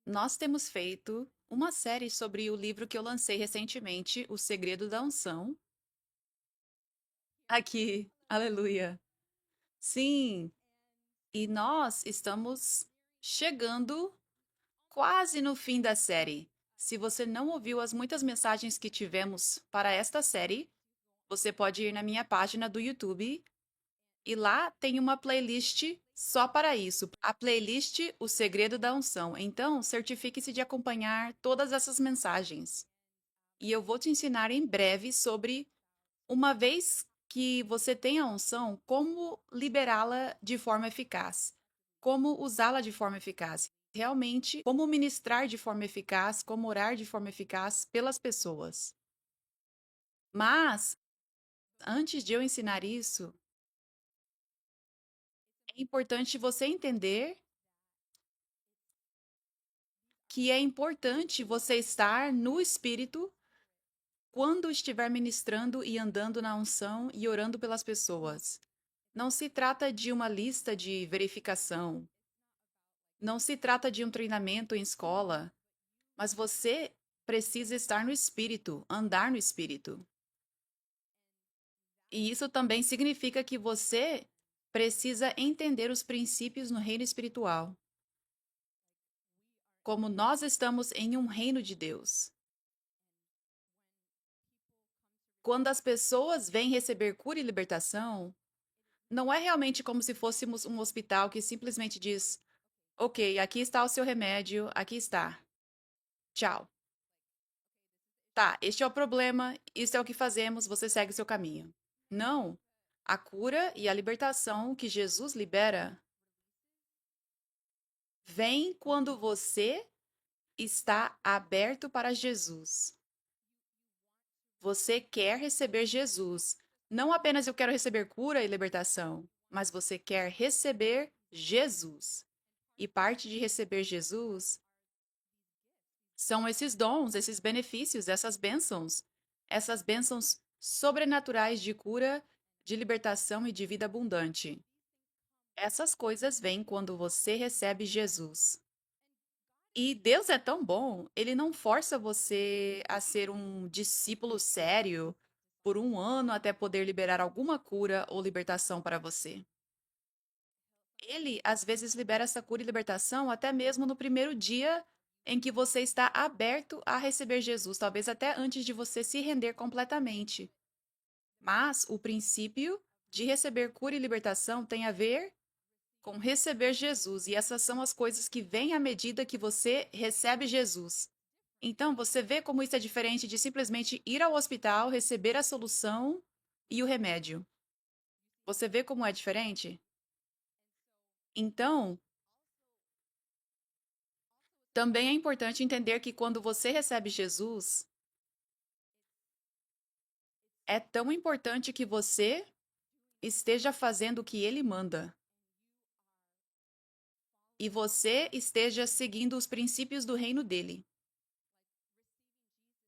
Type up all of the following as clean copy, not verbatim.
Nós temos feito uma série sobre o livro que eu lancei recentemente, O Segredo da Unção. Aqui, aleluia. Sim, e nós estamos chegando quase no fim da série. Se você não ouviu as muitas mensagens que tivemos para esta série, você pode ir na minha página do YouTube e lá tem uma playlist só para isso. A playlist O Segredo da Unção. Então, certifique-se de acompanhar todas essas mensagens. E eu vou te ensinar em breve sobre, uma vez que você tem a unção, como liberá-la de forma eficaz, como usá-la de forma eficaz, realmente, como ministrar de forma eficaz, como orar de forma eficaz pelas pessoas. Mas, antes de eu ensinar isso, é importante você entender que é importante você estar no espírito quando estiver ministrando e andando na unção e orando pelas pessoas. Não se trata de uma lista de verificação, não se trata de um treinamento em escola, mas você precisa estar no espírito, andar no espírito. E isso também significa que você precisa entender os princípios no reino espiritual. Como nós estamos em um reino de Deus. Quando as pessoas vêm receber cura e libertação, não é realmente como se fôssemos um hospital que simplesmente diz: ok, aqui está o seu remédio, aqui está. Tchau. Tá, este é o problema, isso é o que fazemos, você segue o seu caminho. Não. A cura e a libertação que Jesus libera vem quando você está aberto para Jesus. Você quer receber Jesus. Não apenas eu quero receber cura e libertação, mas você quer receber Jesus. E parte de receber Jesus são esses dons, esses benefícios, essas bênçãos sobrenaturais de cura, de libertação e de vida abundante. Essas coisas vêm quando você recebe Jesus. E Deus é tão bom, ele não força você a ser um discípulo sério por um ano até poder liberar alguma cura ou libertação para você. Ele, às vezes, libera essa cura e libertação até mesmo no primeiro dia em que você está aberto a receber Jesus, talvez até antes de você se render completamente. Mas o princípio de receber cura e libertação tem a ver com receber Jesus, e essas são as coisas que vêm à medida que você recebe Jesus. Então, você vê como isso é diferente de simplesmente ir ao hospital, receber a solução e o remédio. Você vê como é diferente? Então, também é importante entender que quando você recebe Jesus, é tão importante que você esteja fazendo o que ele manda e você esteja seguindo os princípios do reino dele.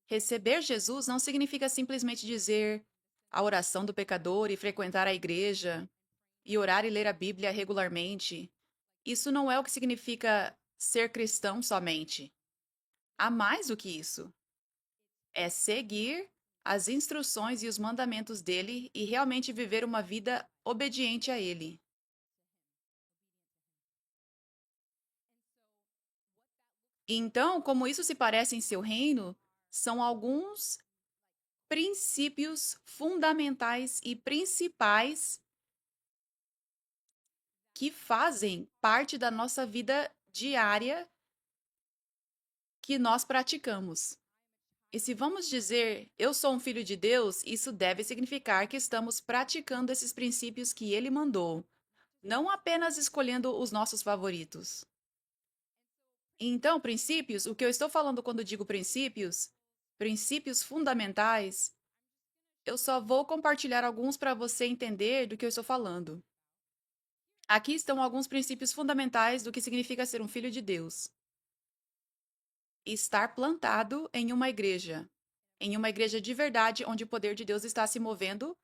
Receber Jesus não significa simplesmente dizer a oração do pecador e frequentar a igreja e orar e ler a Bíblia regularmente. Isso não é o que significa ser cristão somente. Há mais do que isso. É seguir as instruções e os mandamentos dele e realmente viver uma vida obediente a ele. Então, como isso se parece em seu reino, são alguns princípios fundamentais e principais que fazem parte da nossa vida diária que nós praticamos. E se vamos dizer eu sou um filho de Deus, isso deve significar que estamos praticando esses princípios que ele mandou, não apenas escolhendo os nossos favoritos. Então, princípios, o que eu estou falando quando digo princípios, princípios fundamentais, eu só vou compartilhar alguns para você entender do que eu estou falando. Aqui estão alguns princípios fundamentais do que significa ser um filho de Deus. Estar plantado em uma igreja de verdade, onde o poder de Deus está se movendo,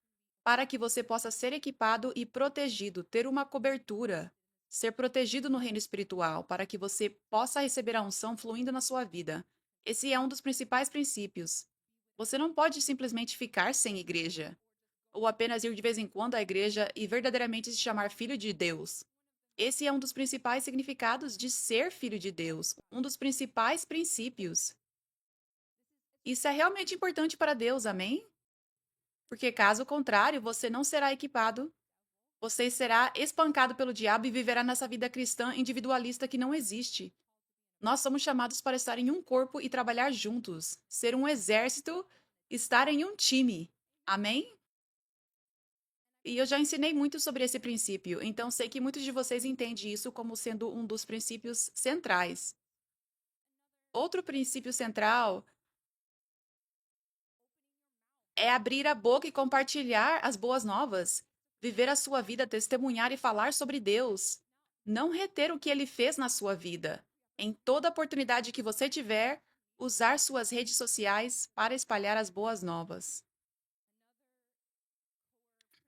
para que você possa ser equipado e protegido, ter uma cobertura, ser protegido no reino espiritual, para que você possa receber a unção fluindo na sua vida. Esse é um dos principais princípios. Você não pode simplesmente ficar sem igreja, ou apenas ir de vez em quando à igreja e verdadeiramente se chamar filho de Deus. Esse é um dos principais significados de ser filho de Deus, um dos principais princípios. Isso é realmente importante para Deus, amém? Porque caso contrário, você não será equipado, você será espancado pelo diabo e viverá nessa vida cristã individualista que não existe. Nós somos chamados para estar em um corpo e trabalhar juntos, ser um exército, estar em um time. Amém? E eu já ensinei muito sobre esse princípio, então sei que muitos de vocês entendem isso como sendo um dos princípios centrais. Outro princípio central é abrir a boca e compartilhar as boas novas, viver a sua vida, testemunhar e falar sobre Deus. Não reter o que ele fez na sua vida. Em toda oportunidade que você tiver, usar suas redes sociais para espalhar as boas novas.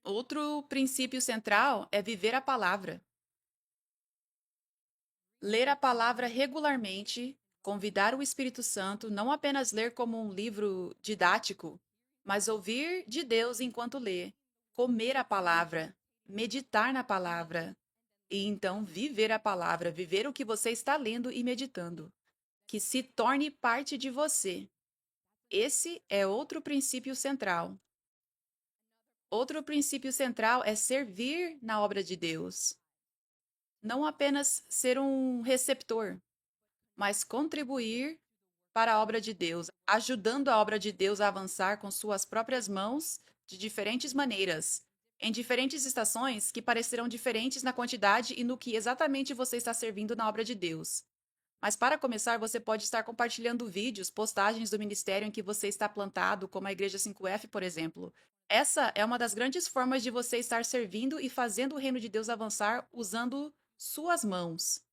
Outro princípio central é viver a palavra. Ler a palavra regularmente, convidar o Espírito Santo, não apenas ler como um livro didático, mas ouvir de Deus enquanto lê, comer a palavra, meditar na palavra, e então viver a palavra, viver o que você está lendo e meditando, que se torne parte de você. Esse é outro princípio central. Outro princípio central é servir na obra de Deus. Não apenas ser um receptor, mas contribuir para a obra de Deus, ajudando a obra de Deus a avançar com suas próprias mãos de diferentes maneiras, em diferentes estações que parecerão diferentes na quantidade e no que exatamente você está servindo na obra de Deus. Mas para começar, você pode estar compartilhando vídeos, postagens do ministério em que você está plantado, como a Igreja 5F, por exemplo. Essa é uma das grandes formas de você estar servindo e fazendo o reino de Deus avançar usando suas mãos.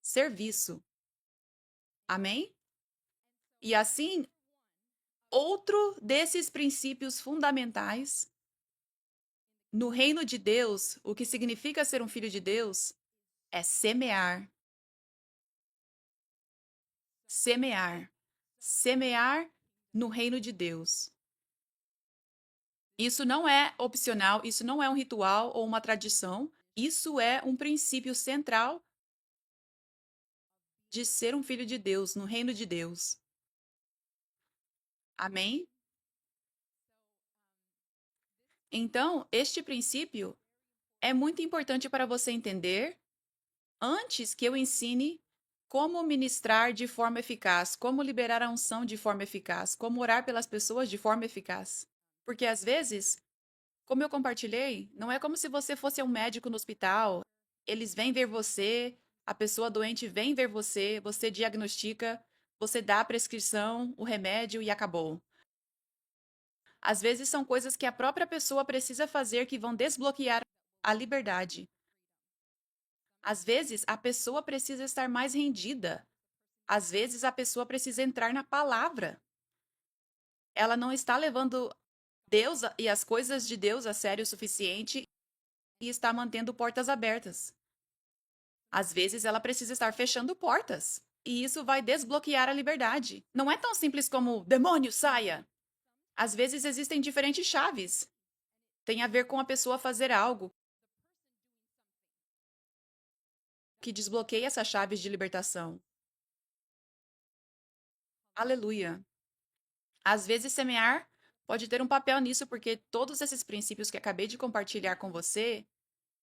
Serviço. Amém? E assim, outro desses princípios fundamentais no reino de Deus, o que significa ser um filho de Deus, é semear. Semear. Semear no reino de Deus. Isso não é opcional, isso não é um ritual ou uma tradição, isso é um princípio central de ser um filho de Deus no reino de Deus. Amém? Então, este princípio é muito importante para você entender antes que eu ensine como ministrar de forma eficaz, como liberar a unção de forma eficaz, como orar pelas pessoas de forma eficaz. Porque às vezes, como eu compartilhei, não é como se você fosse um médico no hospital, eles vêm ver você, a pessoa doente vem ver você, você diagnostica, você dá a prescrição, o remédio e acabou. Às vezes são coisas que a própria pessoa precisa fazer que vão desbloquear a liberdade. Às vezes, a pessoa precisa estar mais rendida. Às vezes, a pessoa precisa entrar na palavra. Ela não está levando Deus e as coisas de Deus a sério o suficiente e está mantendo portas abertas. Às vezes, ela precisa estar fechando portas. E isso vai desbloquear a liberdade. Não é tão simples como demônio, saia! Às vezes, existem diferentes chaves. Tem a ver com a pessoa fazer algo que desbloqueia essas chaves de libertação. Aleluia! Às vezes, semear pode ter um papel nisso, porque todos esses princípios que acabei de compartilhar com você,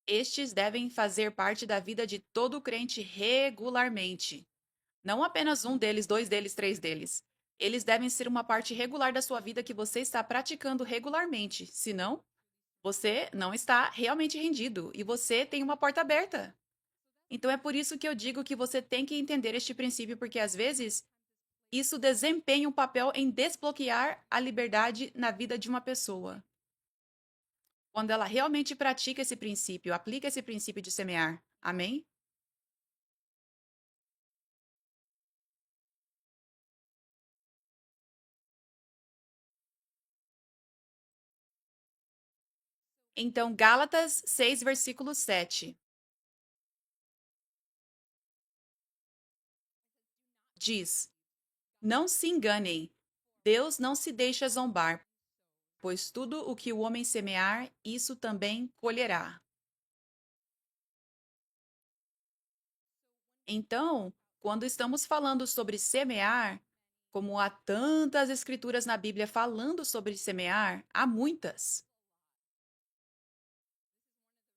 estes devem fazer parte da vida de todo crente regularmente. Não apenas um deles, dois deles, três deles. Eles devem ser uma parte regular da sua vida que você está praticando regularmente. Senão, você não está realmente rendido e você tem uma porta aberta. Então é por isso que eu digo que você tem que entender este princípio, porque às vezes isso desempenha um papel em desbloquear a liberdade na vida de uma pessoa. Quando ela realmente pratica esse princípio, aplica esse princípio de semear. Amém? Então, Gálatas 6, versículo 7. diz: Não se enganem, Deus não se deixa zombar, pois tudo o que o homem semear, isso também colherá. Então, quando estamos falando sobre semear, como há tantas escrituras na Bíblia falando sobre semear, há muitas.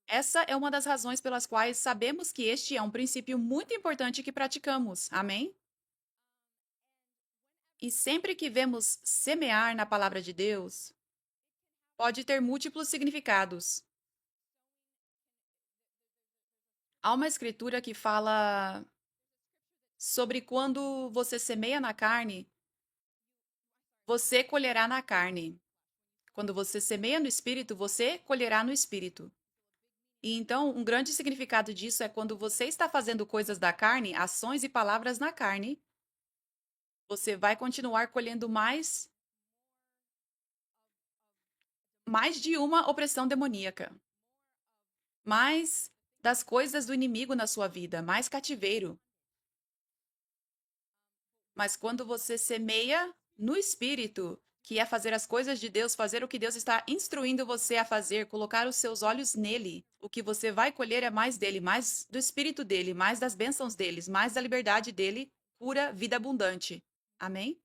Essa é uma das razões pelas quais sabemos que este é um princípio muito importante que praticamos. Amém? E sempre que vemos semear na palavra de Deus, pode ter múltiplos significados. Há uma escritura que fala sobre quando você semeia na carne, você colherá na carne. Quando você semeia no espírito, você colherá no espírito. E então, um grande significado disso é quando você está fazendo coisas da carne, ações e palavras na carne, você vai continuar colhendo mais de uma opressão demoníaca, mais das coisas do inimigo na sua vida, mais cativeiro. Mas quando você semeia no espírito, que é fazer as coisas de Deus, fazer o que Deus está instruindo você a fazer, colocar os seus olhos nele, o que você vai colher é mais dele, mais do espírito dele, mais das bênçãos deles, mais da liberdade dele, pura vida abundante. Amém?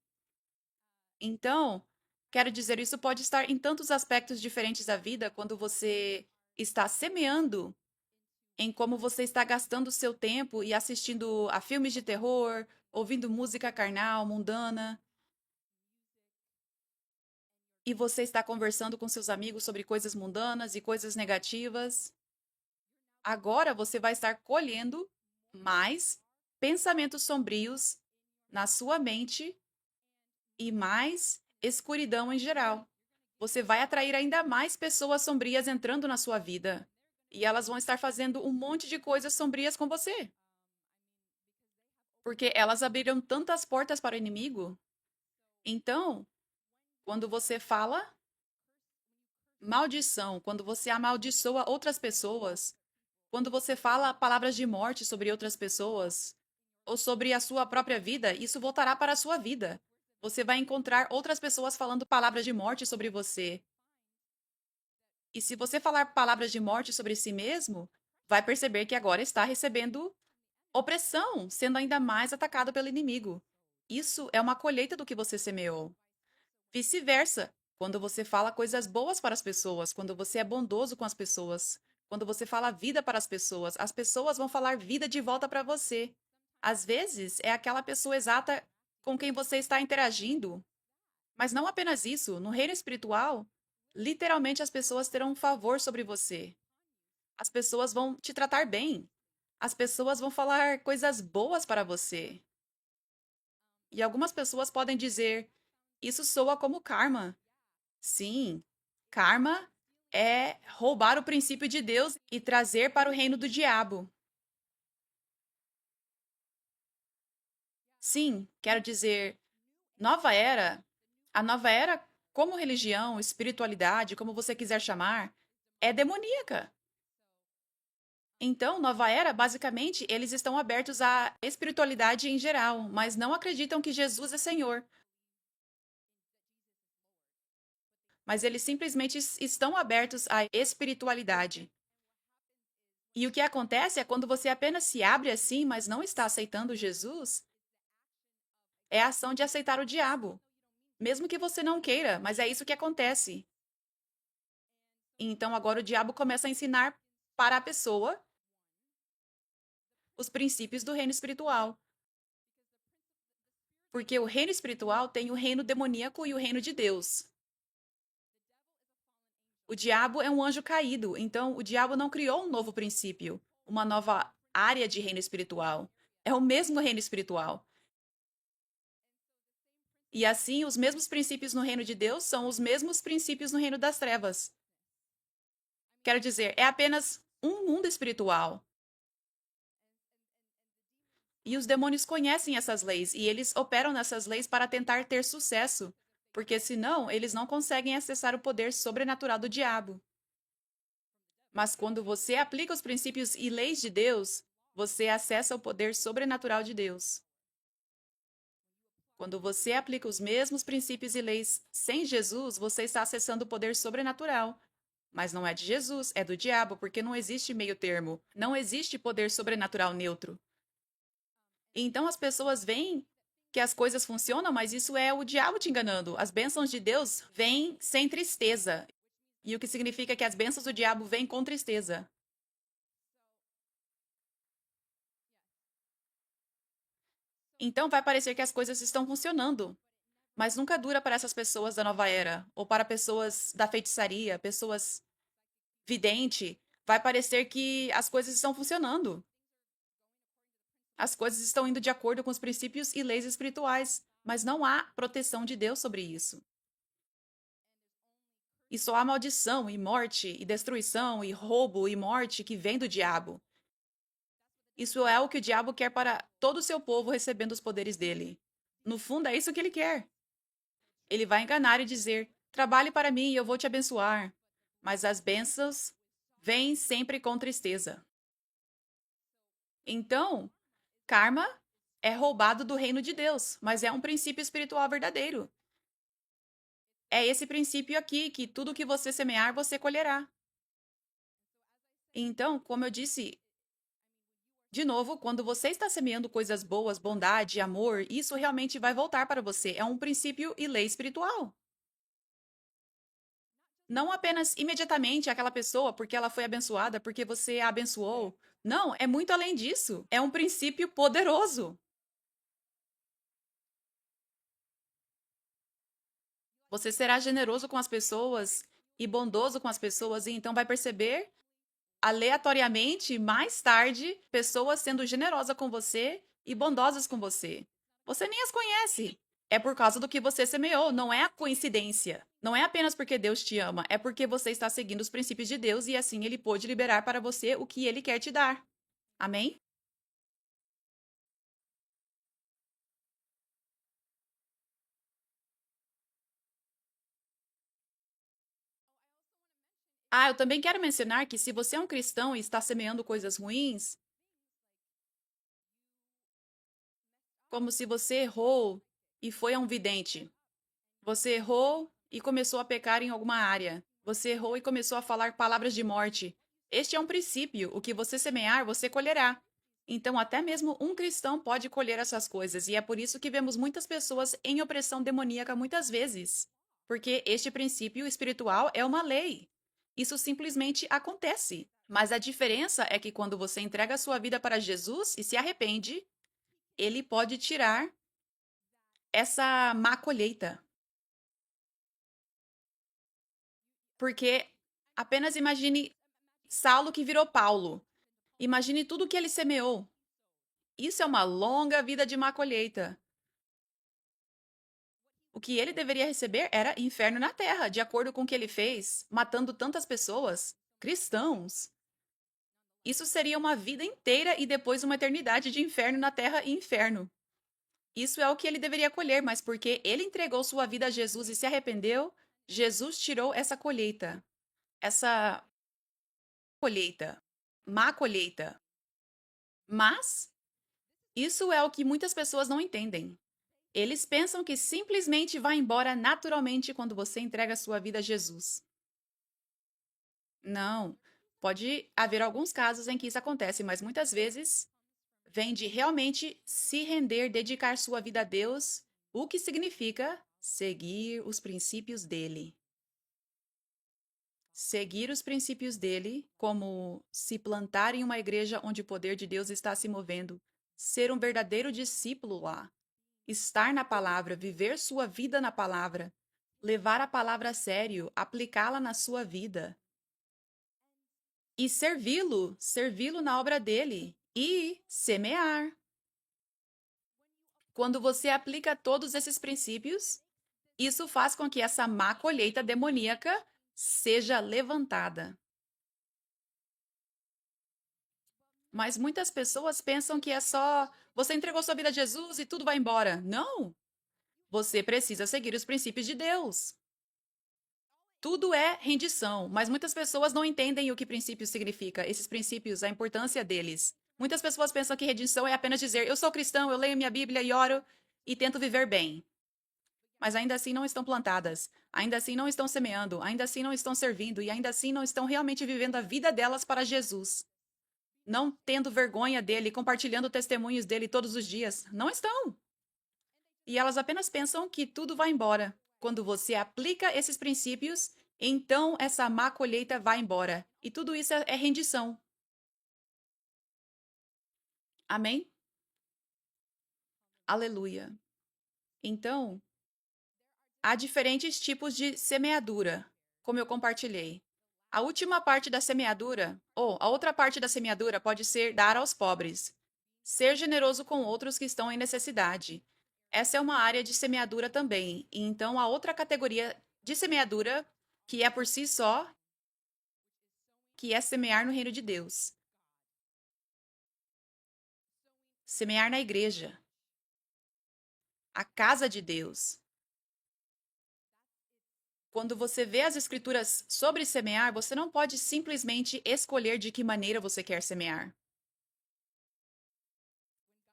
Então, quero dizer, isso pode estar em tantos aspectos diferentes da vida quando você está semeando em como você está gastando o seu tempo e assistindo a filmes de terror, ouvindo música carnal, mundana, e você está conversando com seus amigos sobre coisas mundanas e coisas negativas. Agora você vai estar colhendo mais pensamentos sombrios na sua mente e mais escuridão em geral. Você vai atrair ainda mais pessoas sombrias entrando na sua vida. E elas vão estar fazendo um monte de coisas sombrias com você. Porque elas abriram tantas portas para o inimigo. Então, quando você fala maldição, quando você amaldiçoa outras pessoas, quando você fala palavras de morte sobre outras pessoas, ou sobre a sua própria vida, isso voltará para a sua vida. Você vai encontrar outras pessoas falando palavras de morte sobre você. E se você falar palavras de morte sobre si mesmo, vai perceber que agora está recebendo opressão, sendo ainda mais atacado pelo inimigo. Isso é uma colheita do que você semeou. Vice-versa, quando você fala coisas boas para as pessoas, quando você é bondoso com as pessoas, quando você fala vida para as pessoas vão falar vida de volta para você. Às vezes, é aquela pessoa exata com quem você está interagindo. Mas não apenas isso, no reino espiritual, literalmente as pessoas terão um favor sobre você. As pessoas vão te tratar bem. As pessoas vão falar coisas boas para você. E algumas pessoas podem dizer: Isso soa como karma. Sim, karma é roubar o princípio de Deus e trazer para o reino do diabo. Sim, quero dizer, nova era, a nova era, como religião, espiritualidade, como você quiser chamar, é demoníaca. Então, nova era, basicamente, eles estão abertos à espiritualidade em geral, mas não acreditam que Jesus é Senhor. Mas eles simplesmente estão abertos à espiritualidade. E o que acontece é quando você apenas se abre assim, mas não está aceitando Jesus, é a ação de aceitar o diabo. Mesmo que você não queira, mas é isso que acontece. Então agora o diabo começa a ensinar para a pessoa os princípios do reino espiritual. Porque o reino espiritual tem o reino demoníaco e o reino de Deus. O diabo é um anjo caído, então o diabo não criou um novo princípio, uma nova área de reino espiritual. É o mesmo reino espiritual. E assim, os mesmos princípios no reino de Deus são os mesmos princípios no reino das trevas. Quero dizer, é apenas um mundo espiritual. E os demônios conhecem essas leis e eles operam nessas leis para tentar ter sucesso, porque senão eles não conseguem acessar o poder sobrenatural do diabo. Mas quando você aplica os princípios e leis de Deus, você acessa o poder sobrenatural de Deus. Quando você aplica os mesmos princípios e leis sem Jesus, você está acessando o poder sobrenatural. Mas não é de Jesus, é do diabo, porque não existe meio termo. Não existe poder sobrenatural neutro. Então as pessoas veem que as coisas funcionam, mas isso é o diabo te enganando. As bênçãos de Deus vêm sem tristeza. E o que significa que as bênçãos do diabo vêm com tristeza. Então vai parecer que as coisas estão funcionando, mas nunca dura para essas pessoas da nova era, ou para pessoas da feitiçaria, pessoas vidente. Vai parecer que as coisas estão funcionando. As coisas estão indo de acordo com os princípios e leis espirituais, mas não há proteção de Deus sobre isso. E só há maldição e morte e destruição e roubo e morte que vem do diabo. Isso é o que o diabo quer para todo o seu povo recebendo os poderes dele. No fundo, é isso que ele quer. Ele vai enganar e dizer: trabalhe para mim e eu vou te abençoar. Mas as bênçãos vêm sempre com tristeza. Então, karma é roubado do reino de Deus, mas é um princípio espiritual verdadeiro. É esse princípio aqui, que tudo que você semear, você colherá. Então, como eu disse, de novo, quando você está semeando coisas boas, bondade, amor, isso realmente vai voltar para você. É um princípio e lei espiritual. Não apenas imediatamente aquela pessoa, porque ela foi abençoada, porque você a abençoou. Não, é muito além disso. É um princípio poderoso. Você será generoso com as pessoas e bondoso com as pessoas, e então vai perceber aleatoriamente, mais tarde, pessoas sendo generosas com você e bondosas com você. Você nem as conhece. É por causa do que você semeou, não é a coincidência. Não é apenas porque Deus te ama, é porque você está seguindo os princípios de Deus e assim ele pôde liberar para você o que ele quer te dar. Amém? Ah, eu também quero mencionar que se você é um cristão e está semeando coisas ruins, como se você errou e foi a um vidente. Você errou e começou a pecar em alguma área. Você errou e começou a falar palavras de morte. Este é um princípio. O que você semear, você colherá. Então, até mesmo um cristão pode colher essas coisas, e é por isso que vemos muitas pessoas em opressão demoníaca muitas vezes. Porque este princípio espiritual é uma lei. Isso simplesmente acontece. Mas a diferença é que quando você entrega a sua vida para Jesus e se arrepende, ele pode tirar essa má colheita. Porque apenas imagine Saulo que virou Paulo. Imagine tudo que ele semeou. Isso é uma longa vida de má colheita. O que ele deveria receber era inferno na terra, de acordo com o que ele fez, matando tantas pessoas, cristãos. Isso seria uma vida inteira e depois uma eternidade de inferno na terra e inferno. Isso é o que ele deveria colher, mas porque ele entregou sua vida a Jesus e se arrependeu, Jesus tirou essa colheita. Essa colheita. Má colheita. Mas isso é o que muitas pessoas não entendem. Eles pensam que simplesmente vai embora naturalmente quando você entrega sua vida a Jesus. Não. Pode haver alguns casos em que isso acontece, mas muitas vezes vem de realmente se render, dedicar sua vida a Deus, o que significa seguir os princípios dele. Seguir os princípios dele, como se plantar em uma igreja onde o poder de Deus está se movendo, ser um verdadeiro discípulo lá, estar na palavra, viver sua vida na palavra, levar a palavra a sério, aplicá-la na sua vida e servi-lo na obra dele e semear. Quando você aplica todos esses princípios, isso faz com que essa má colheita demoníaca seja levantada. Mas muitas pessoas pensam que é só você entregou sua vida a Jesus e tudo vai embora. Não! Você precisa seguir os princípios de Deus. Tudo é rendição, mas muitas pessoas não entendem o que princípio significa, esses princípios, a importância deles. Muitas pessoas pensam que rendição é apenas dizer: eu sou cristão, eu leio minha Bíblia e oro, e tento viver bem, mas ainda assim não estão plantadas, ainda assim não estão semeando, ainda assim não estão servindo e ainda assim não estão realmente vivendo a vida delas para Jesus. Não tendo vergonha dele, compartilhando testemunhos dele todos os dias. Não estão. E elas apenas pensam que tudo vai embora. Quando você aplica esses princípios, então essa má colheita vai embora. E tudo isso é rendição. Amém? Aleluia. Então, há diferentes tipos de semeadura, como eu compartilhei. A última parte da semeadura, ou a outra parte da semeadura, pode ser dar aos pobres, ser generoso com outros que estão em necessidade. Essa é uma área de semeadura também. E então, a outra categoria de semeadura, que é por si só, que é semear no reino de Deus. Semear na igreja, a casa de Deus. Quando você vê as escrituras sobre semear, você não pode simplesmente escolher de que maneira você quer semear.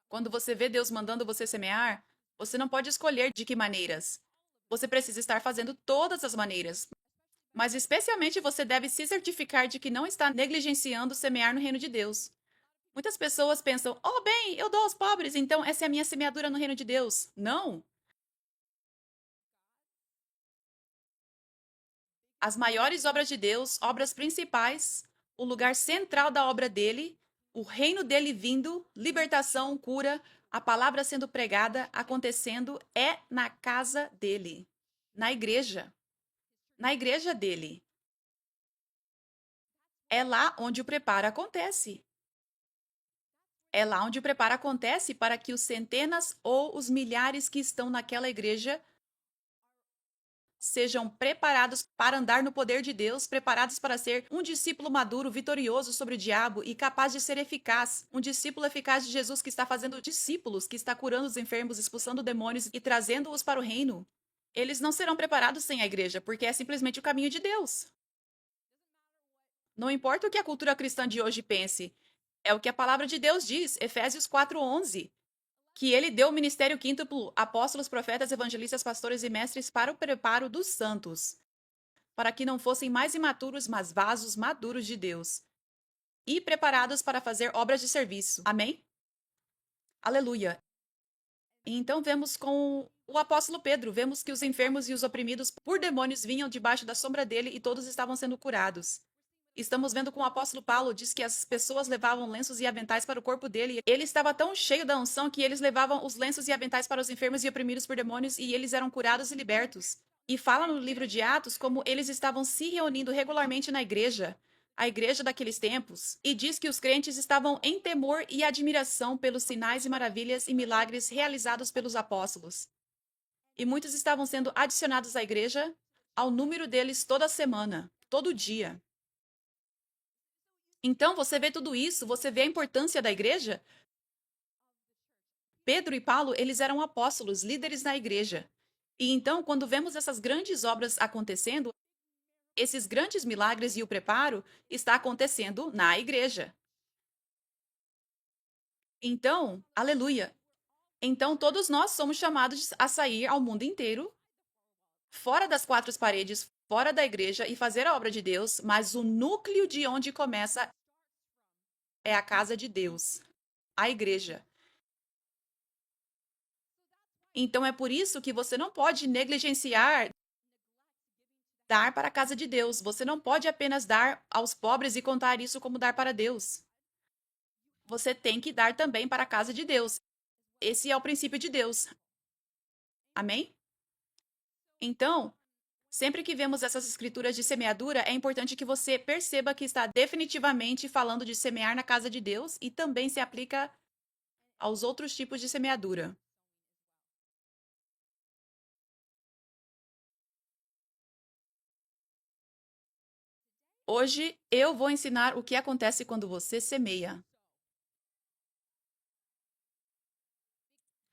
Quando você vê Deus mandando você semear, você não pode escolher de que maneiras. Você precisa estar fazendo todas as maneiras. Mas especialmente você deve se certificar de que não está negligenciando semear no reino de Deus. Muitas pessoas pensam: "Oh, bem, eu dou aos pobres, então essa é a minha semeadura no reino de Deus". Não. As maiores obras de Deus, obras principais, o lugar central da obra dele, o reino dele vindo, libertação, cura, a palavra sendo pregada, acontecendo, é na casa dele, na igreja dele. É lá onde o preparo acontece. É lá onde o preparo acontece para que os centenas ou os milhares que estão naquela igreja sejam preparados para andar no poder de Deus, preparados para ser um discípulo maduro, vitorioso sobre o diabo e capaz de ser eficaz. Um discípulo eficaz de Jesus que está fazendo discípulos, que está curando os enfermos, expulsando demônios e trazendo-os para o reino. Eles não serão preparados sem a igreja, porque é simplesmente o caminho de Deus. Não importa o que a cultura cristã de hoje pense, é o que a palavra de Deus diz, Efésios 4:11, que ele deu o ministério quíntuplo, apóstolos, profetas, evangelistas, pastores e mestres para o preparo dos santos, para que não fossem mais imaturos, mas vasos maduros de Deus, e preparados para fazer obras de serviço. Amém? Aleluia. E então vemos com o apóstolo Pedro, vemos que os enfermos e os oprimidos por demônios vinham debaixo da sombra dele e todos estavam sendo curados. Estamos vendo com o apóstolo Paulo, diz que as pessoas levavam lenços e aventais para o corpo dele. Ele estava tão cheio da unção que eles levavam os lenços e aventais para os enfermos e oprimidos por demônios e eles eram curados e libertos. E fala no livro de Atos como eles estavam se reunindo regularmente na igreja, a igreja daqueles tempos, e diz que os crentes estavam em temor e admiração pelos sinais e maravilhas e milagres realizados pelos apóstolos. E muitos estavam sendo adicionados à igreja, ao número deles toda semana, todo dia. Então, você vê tudo isso, você vê a importância da igreja? Pedro e Paulo, eles eram apóstolos, líderes na igreja. E então, quando vemos essas grandes obras acontecendo, esses grandes milagres e o preparo está acontecendo na igreja. Então, aleluia. Então, todos nós somos chamados a sair ao mundo inteiro, fora das quatro paredes, fora da igreja e fazer a obra de Deus, mas o núcleo de onde começa é a casa de Deus, a igreja. Então é por isso que você não pode negligenciar dar para a casa de Deus. Você não pode apenas dar aos pobres e contar isso como dar para Deus. Você tem que dar também para a casa de Deus. Esse é o princípio de Deus. Amém? Então, sempre que vemos essas escrituras de semeadura, é importante que você perceba que está definitivamente falando de semear na casa de Deus e também se aplica aos outros tipos de semeadura. Hoje eu vou ensinar o que acontece quando você semeia.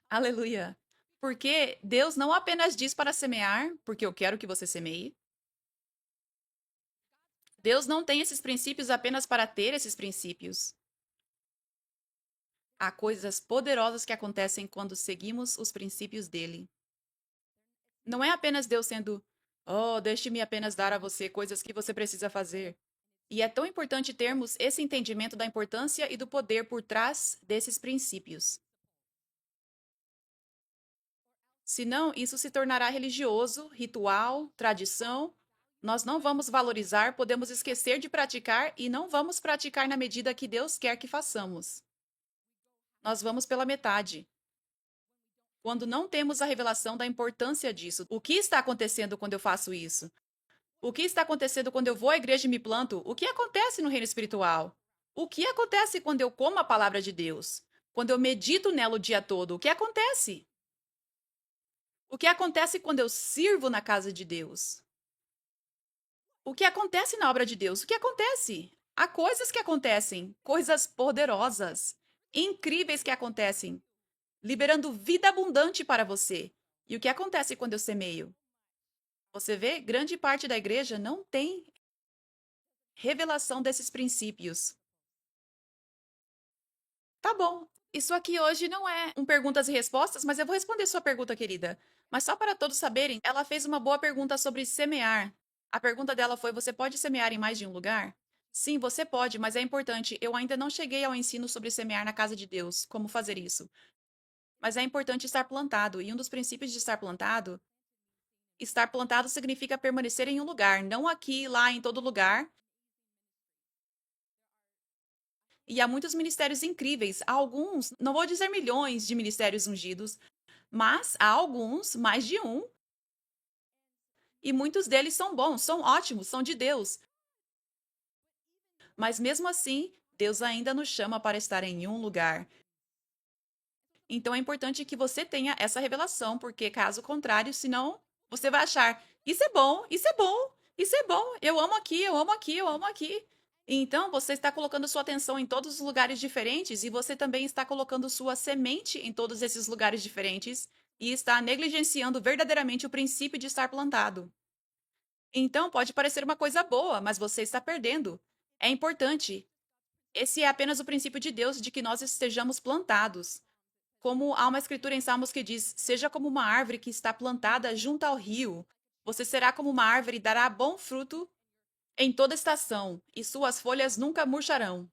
Aleluia! Porque Deus não apenas diz para semear, porque eu quero que você semeie. Deus não tem esses princípios apenas para ter esses princípios. Há coisas poderosas que acontecem quando seguimos os princípios dele. Não é apenas Deus sendo, oh, deixe-me apenas dar a você coisas que você precisa fazer. E é tão importante termos esse entendimento da importância e do poder por trás desses princípios. Senão, isso se tornará religioso, ritual, tradição. Nós não vamos valorizar, podemos esquecer de praticar e não vamos praticar na medida que Deus quer que façamos. Nós vamos pela metade. Quando não temos a revelação da importância disso. O que está acontecendo quando eu faço isso? O que está acontecendo quando eu vou à igreja e me planto? O que acontece no reino espiritual? O que acontece quando eu como a palavra de Deus? Quando eu medito nela o dia todo? O que acontece? O que acontece quando eu sirvo na casa de Deus? O que acontece na obra de Deus? O que acontece? Há coisas que acontecem, coisas poderosas, incríveis que acontecem, liberando vida abundante para você. E o que acontece quando eu semeio? Você vê, grande parte da igreja não tem revelação desses princípios. Tá bom. Isso aqui hoje não é um perguntas e respostas, mas eu vou responder sua pergunta, querida. Mas só para todos saberem, ela fez uma boa pergunta sobre semear. A pergunta dela foi: você pode semear em mais de um lugar? Sim, você pode, mas é importante. Eu ainda não cheguei ao ensino sobre semear na casa de Deus, como fazer isso. Mas é importante estar plantado, e um dos princípios de estar plantado significa permanecer em um lugar, não aqui, lá, em todo lugar. E há muitos ministérios incríveis, há alguns, não vou dizer milhões de ministérios ungidos, mas há alguns, mais de um, e muitos deles são bons, são ótimos, são de Deus. Mas mesmo assim, Deus ainda nos chama para estar em um lugar. Então é importante que você tenha essa revelação, porque caso contrário, senão você vai achar: isso é bom, isso é bom, isso é bom, eu amo aqui, eu amo aqui, eu amo aqui. Então você está colocando sua atenção em todos os lugares diferentes e você também está colocando sua semente em todos esses lugares diferentes e está negligenciando verdadeiramente o princípio de estar plantado. Então pode parecer uma coisa boa, mas você está perdendo. É importante. Esse é apenas o princípio de Deus de que nós estejamos plantados. Como há uma escritura em Salmos que diz: seja como uma árvore que está plantada junto ao rio. Você será como uma árvore e dará bom fruto em toda estação, e suas folhas nunca murcharão.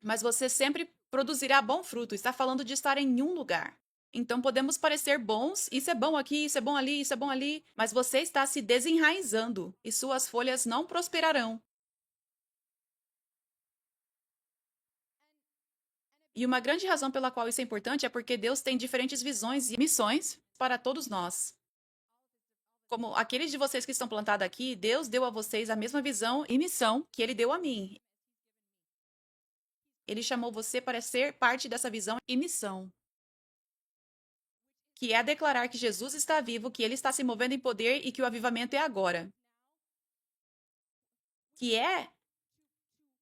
Mas você sempre produzirá bom fruto. Está falando de estar em um lugar. Então podemos parecer bons, isso é bom aqui, isso é bom ali, isso é bom ali, mas você está se desenraizando e suas folhas não prosperarão. E uma grande razão pela qual isso é importante é porque Deus tem diferentes visões e missões para todos nós. Como aqueles de vocês que estão plantados aqui, Deus deu a vocês a mesma visão e missão que ele deu a mim. Ele chamou você para ser parte dessa visão e missão, que é declarar que Jesus está vivo, que ele está se movendo em poder e que o avivamento é agora. Que é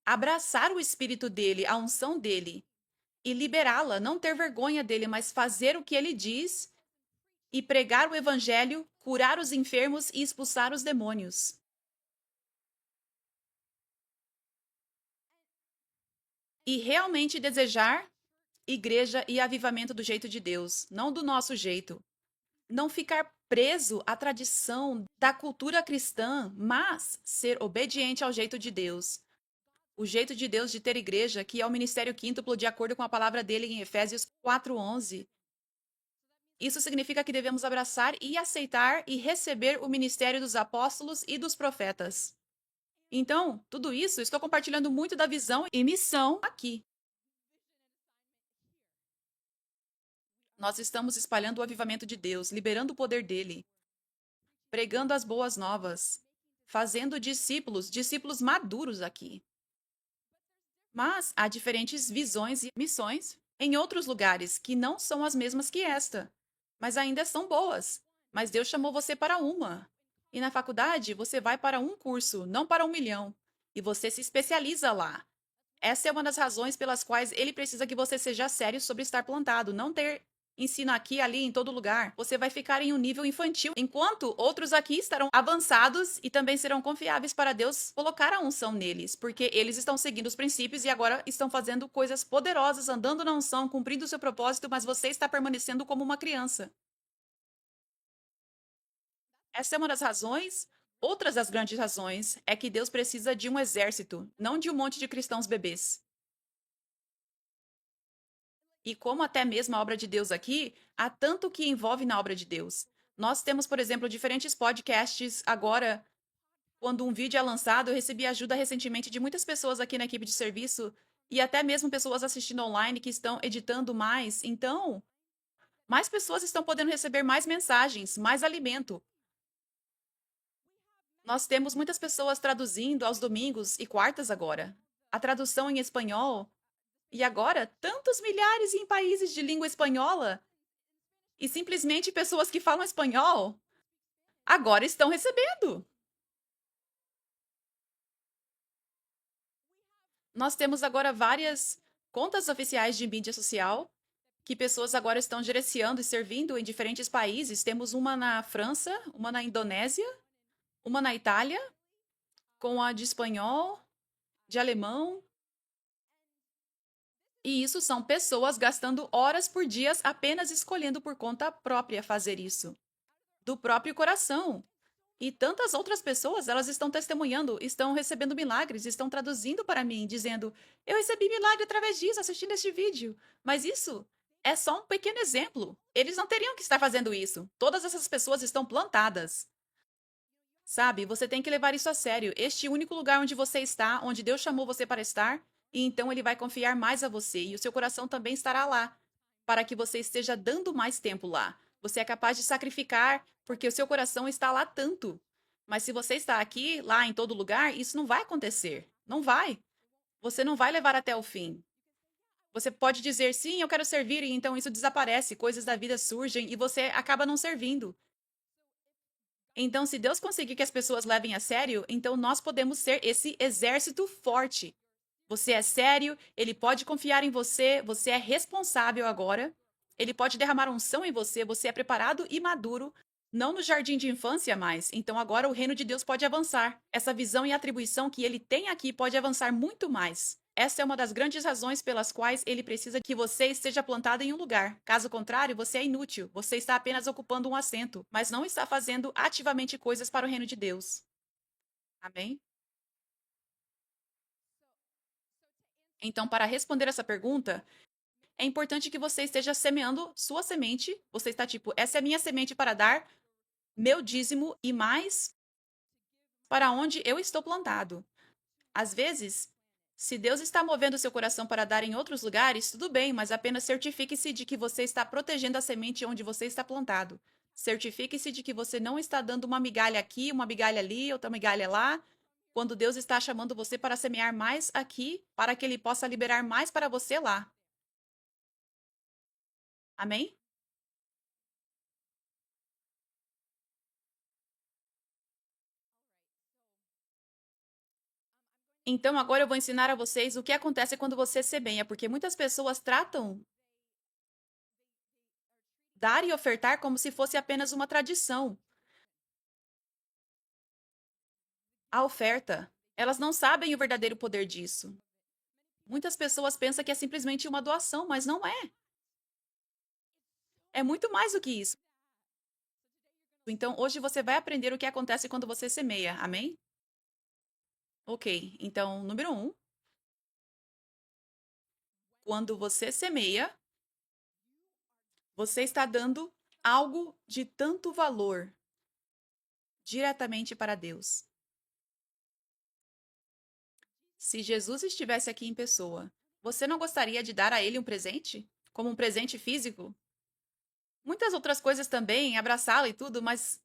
abraçar o espírito dele, a unção dele e liberá-la, não ter vergonha dele, mas fazer o que ele diz e pregar o evangelho, curar os enfermos e expulsar os demônios. E realmente desejar igreja e avivamento do jeito de Deus, não do nosso jeito. Não ficar preso à tradição da cultura cristã, mas ser obediente ao jeito de Deus. O jeito de Deus de ter igreja, que é o ministério quíntuplo de acordo com a palavra dele em Efésios 4:11. Isso significa que devemos abraçar e aceitar e receber o ministério dos apóstolos e dos profetas. Então, tudo isso, estou compartilhando muito da visão e missão aqui. Nós estamos espalhando o avivamento de Deus, liberando o poder dele, pregando as boas novas, fazendo discípulos, discípulos maduros aqui. Mas há diferentes visões e missões em outros lugares que não são as mesmas que esta, mas ainda são boas. Mas Deus chamou você para uma. E na faculdade você vai para um curso, não para 1 milhão. E você se especializa lá. Essa é uma das razões pelas quais ele precisa que você seja sério sobre estar plantado, não ter ensino aqui, ali, em todo lugar, você vai ficar em um nível infantil, enquanto outros aqui estarão avançados e também serão confiáveis para Deus colocar a unção neles, porque eles estão seguindo os princípios e agora estão fazendo coisas poderosas, andando na unção, cumprindo o seu propósito, mas você está permanecendo como uma criança. Essa é uma das razões. Outras das grandes razões é que Deus precisa de um exército, não de um monte de cristãos bebês. E como até mesmo a obra de Deus aqui, há tanto que envolve na obra de Deus. Nós temos, por exemplo, diferentes podcasts. Agora, quando um vídeo é lançado, eu recebi ajuda recentemente de muitas pessoas aqui na equipe de serviço e até mesmo pessoas assistindo online que estão editando mais. Então, mais pessoas estão podendo receber mais mensagens, mais alimento. Nós temos muitas pessoas traduzindo aos domingos e quartas agora. A tradução em espanhol. E agora, tantos milhares em países de língua espanhola. E simplesmente pessoas que falam espanhol agora estão recebendo. Nós temos agora várias contas oficiais de mídia social que pessoas agora estão gerenciando e servindo em diferentes países. Temos uma na França, uma na Indonésia, uma na Itália, com a de espanhol, de alemão. E isso são pessoas gastando horas por dia apenas escolhendo por conta própria fazer isso, do próprio coração. E tantas outras pessoas, elas estão testemunhando, estão recebendo milagres, estão traduzindo para mim, dizendo: eu recebi milagre através disso, assistindo este vídeo. Mas isso é só um pequeno exemplo. Eles não teriam que estar fazendo isso. Todas essas pessoas estão plantadas. Sabe? Você tem que levar isso a sério. Este único lugar onde você está, onde Deus chamou você para estar, e então ele vai confiar mais a você, e o seu coração também estará lá, para que você esteja dando mais tempo lá. Você é capaz de sacrificar, porque o seu coração está lá tanto. Mas se você está aqui, lá, em todo lugar, isso não vai acontecer. Não vai. Você não vai levar até o fim. Você pode dizer, sim, eu quero servir, e então isso desaparece, coisas da vida surgem e você acaba não servindo. Então, se Deus conseguir que as pessoas levem a sério, então nós podemos ser esse exército forte. Você é sério, ele pode confiar em você, você é responsável agora. Ele pode derramar unção em você, você é preparado e maduro, não no jardim de infância mais. Então agora o reino de Deus pode avançar. Essa visão e atribuição que ele tem aqui pode avançar muito mais. Essa é uma das grandes razões pelas quais ele precisa que você esteja plantado em um lugar. Caso contrário, você é inútil. Você está apenas ocupando um assento, mas não está fazendo ativamente coisas para o reino de Deus. Amém? Então, para responder essa pergunta, é importante que você esteja semeando sua semente. Você está tipo, essa é a minha semente para dar meu dízimo e mais para onde eu estou plantado. Às vezes, se Deus está movendo seu coração para dar em outros lugares, tudo bem, mas apenas certifique-se de que você está protegendo a semente onde você está plantado. Certifique-se de que você não está dando uma migalha aqui, uma migalha ali, outra migalha lá, quando Deus está chamando você para semear mais aqui, para que Ele possa liberar mais para você lá. Amém? Então, agora eu vou ensinar a vocês o que acontece quando você semeia, porque muitas pessoas tratam dar e ofertar como se fosse apenas uma tradição. A oferta, elas não sabem o verdadeiro poder disso. Muitas pessoas pensam que é simplesmente uma doação, mas não é. É muito mais do que isso. Então, hoje você vai aprender o que acontece quando você semeia. Amém? Ok. Então, número um, quando você semeia, você está dando algo de tanto valor diretamente para Deus. Se Jesus estivesse aqui em pessoa, você não gostaria de dar a ele um presente? Como um presente físico? Muitas outras coisas também, abraçá-lo e tudo, mas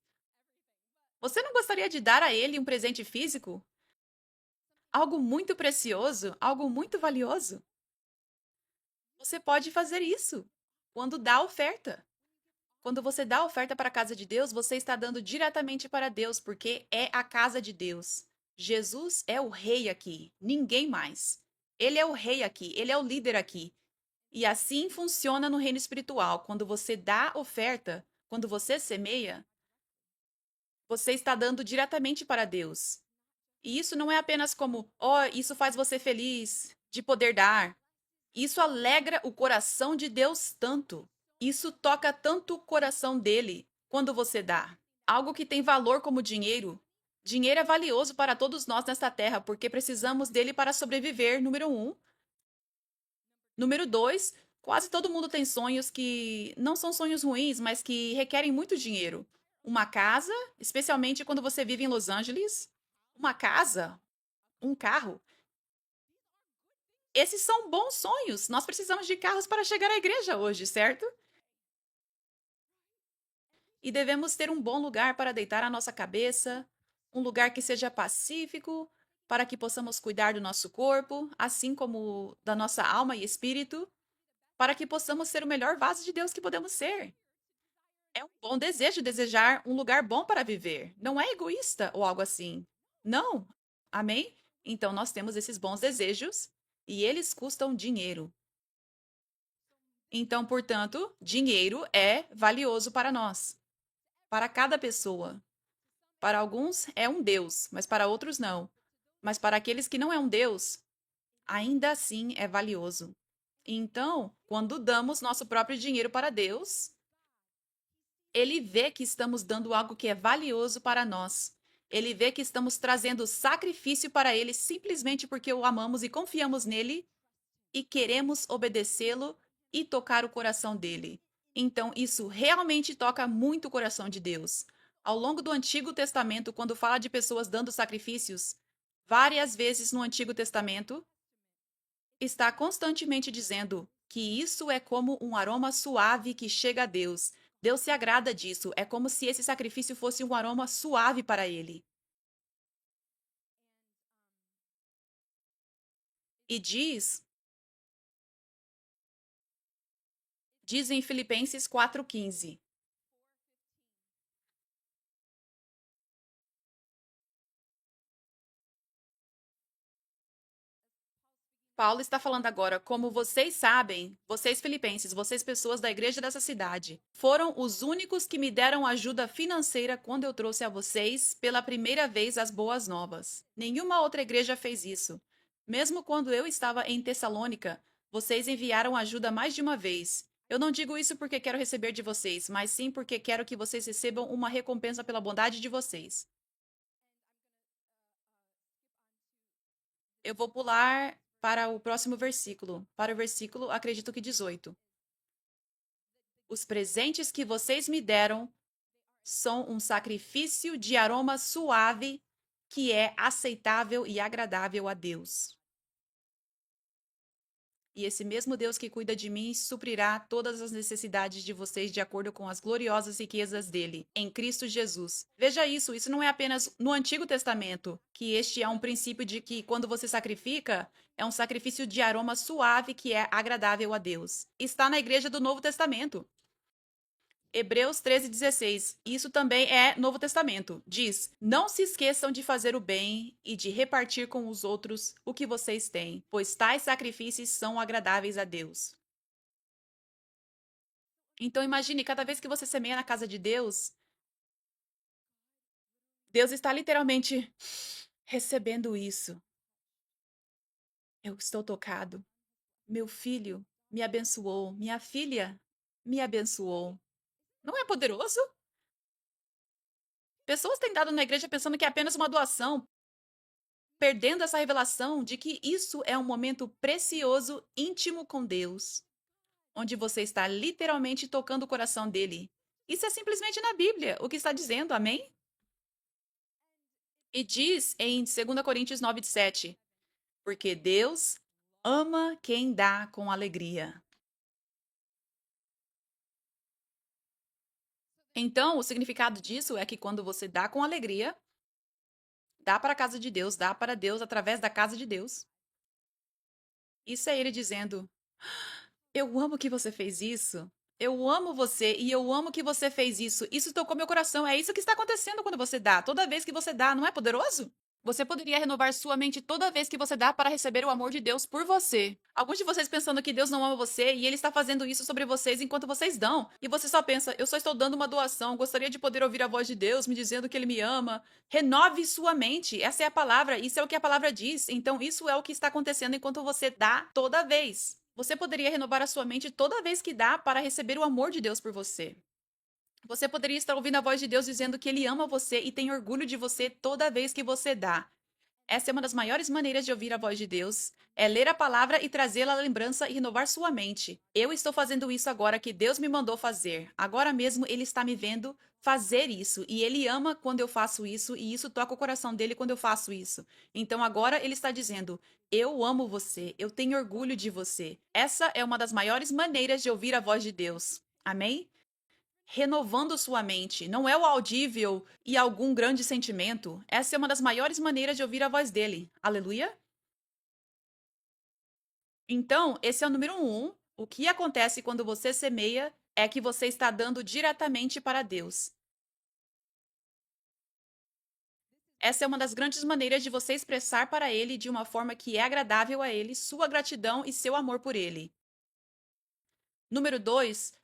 você não gostaria de dar a ele um presente físico? Algo muito precioso, algo muito valioso? Você pode fazer isso quando dá a oferta. Quando você dá a oferta para a casa de Deus, você está dando diretamente para Deus, porque é a casa de Deus. Jesus é o rei aqui, ninguém mais. Ele é o rei aqui, ele é o líder aqui. E assim funciona no reino espiritual. Quando você dá oferta, quando você semeia, você está dando diretamente para Deus. E isso não é apenas como, ó, isso faz você feliz de poder dar. Isso alegra o coração de Deus tanto. Isso toca tanto o coração dele quando você dá. Algo que tem valor como dinheiro. Dinheiro é valioso para todos nós nesta terra, porque precisamos dele para sobreviver, número um. Número dois, quase todo mundo tem sonhos que não são sonhos ruins, mas que requerem muito dinheiro. Uma casa, especialmente quando você vive em Los Angeles. Uma casa, um carro. Esses são bons sonhos. Nós precisamos de carros para chegar à igreja hoje, certo? E devemos ter um bom lugar para deitar a nossa cabeça, um lugar que seja pacífico, para que possamos cuidar do nosso corpo, assim como da nossa alma e espírito, para que possamos ser o melhor vaso de Deus que podemos ser. É um bom desejo desejar um lugar bom para viver. Não é egoísta ou algo assim. Não. Amém? Então nós temos esses bons desejos e eles custam dinheiro. Então, portanto, dinheiro é valioso para nós, para cada pessoa. Para alguns é um Deus, mas para outros não. Mas para aqueles que não é um Deus, ainda assim é valioso. Então, quando damos nosso próprio dinheiro para Deus, ele vê que estamos dando algo que é valioso para nós. Ele vê que estamos trazendo sacrifício para ele simplesmente porque o amamos e confiamos nele e queremos obedecê-lo e tocar o coração dele. Então, isso realmente toca muito o coração de Deus. Ao longo do Antigo Testamento, quando fala de pessoas dando sacrifícios, várias vezes no Antigo Testamento, está constantemente dizendo que isso é como um aroma suave que chega a Deus. Deus se agrada disso. É como se esse sacrifício fosse um aroma suave para ele. E diz em Filipenses 4,15. Paulo está falando agora, como vocês sabem, vocês filipenses, vocês pessoas da igreja dessa cidade, foram os únicos que me deram ajuda financeira quando eu trouxe a vocês pela primeira vez as boas novas. Nenhuma outra igreja fez isso. Mesmo quando eu estava em Tessalônica, vocês enviaram ajuda mais de uma vez. Eu não digo isso porque quero receber de vocês, mas sim porque quero que vocês recebam uma recompensa pela bondade de vocês. Eu vou pular para o próximo versículo, para o versículo, acredito que 18. Os presentes que vocês me deram são um sacrifício de aroma suave que é aceitável e agradável a Deus. E esse mesmo Deus que cuida de mim suprirá todas as necessidades de vocês de acordo com as gloriosas riquezas dele, em Cristo Jesus. Veja isso não é apenas no Antigo Testamento, que este é um princípio de que quando você sacrifica, é um sacrifício de aroma suave que é agradável a Deus. Está na igreja do Novo Testamento. Hebreus 13,16. Isso também é Novo Testamento. Diz: Não se esqueçam de fazer o bem e de repartir com os outros o que vocês têm, pois tais sacrifícios são agradáveis a Deus. Então imagine, cada vez que você semeia na casa de Deus, Deus está literalmente recebendo isso. Eu estou tocado. Meu filho me abençoou. Minha filha me abençoou. Não é poderoso? Pessoas têm dado na igreja pensando que é apenas uma doação, perdendo essa revelação de que isso é um momento precioso, íntimo com Deus, onde você está literalmente tocando o coração dele. Isso é simplesmente na Bíblia, o que está dizendo, amém? E diz em 2 Coríntios 9:7, porque Deus ama quem dá com alegria. Então, o significado disso é que quando você dá com alegria, dá para a casa de Deus, dá para Deus através da casa de Deus. Isso é ele dizendo: Eu amo que você fez isso. Eu amo você e eu amo que você fez isso. Isso tocou meu coração. É isso que está acontecendo quando você dá. Toda vez que você dá, não é poderoso? Você poderia renovar sua mente toda vez que você dá para receber o amor de Deus por você. Alguns de vocês pensando que Deus não ama você e Ele está fazendo isso sobre vocês enquanto vocês dão. E você só pensa, eu só estou dando uma doação, gostaria de poder ouvir a voz de Deus me dizendo que Ele me ama. Renove sua mente, essa é a palavra, isso é o que a palavra diz. Então isso é o que está acontecendo enquanto você dá toda vez. Você poderia renovar a sua mente toda vez que dá para receber o amor de Deus por você. Você poderia estar ouvindo a voz de Deus dizendo que Ele ama você e tem orgulho de você toda vez que você dá. Essa é uma das maiores maneiras de ouvir a voz de Deus, é ler a palavra e trazê-la à lembrança e renovar sua mente. Eu estou fazendo isso agora que Deus me mandou fazer. Agora mesmo Ele está me vendo fazer isso e Ele ama quando eu faço isso e isso toca o coração dele quando eu faço isso. Então agora Ele está dizendo: eu amo você, eu tenho orgulho de você. Essa é uma das maiores maneiras de ouvir a voz de Deus. Amém? Renovando sua mente. Não é o audível e algum grande sentimento. Essa é uma das maiores maneiras de ouvir a voz dele. Aleluia? Então, esse é o número um. O que acontece quando você semeia é que você está dando diretamente para Deus. Essa é uma das grandes maneiras de você expressar para Ele de uma forma que é agradável a Ele sua gratidão e seu amor por Ele. Número dois,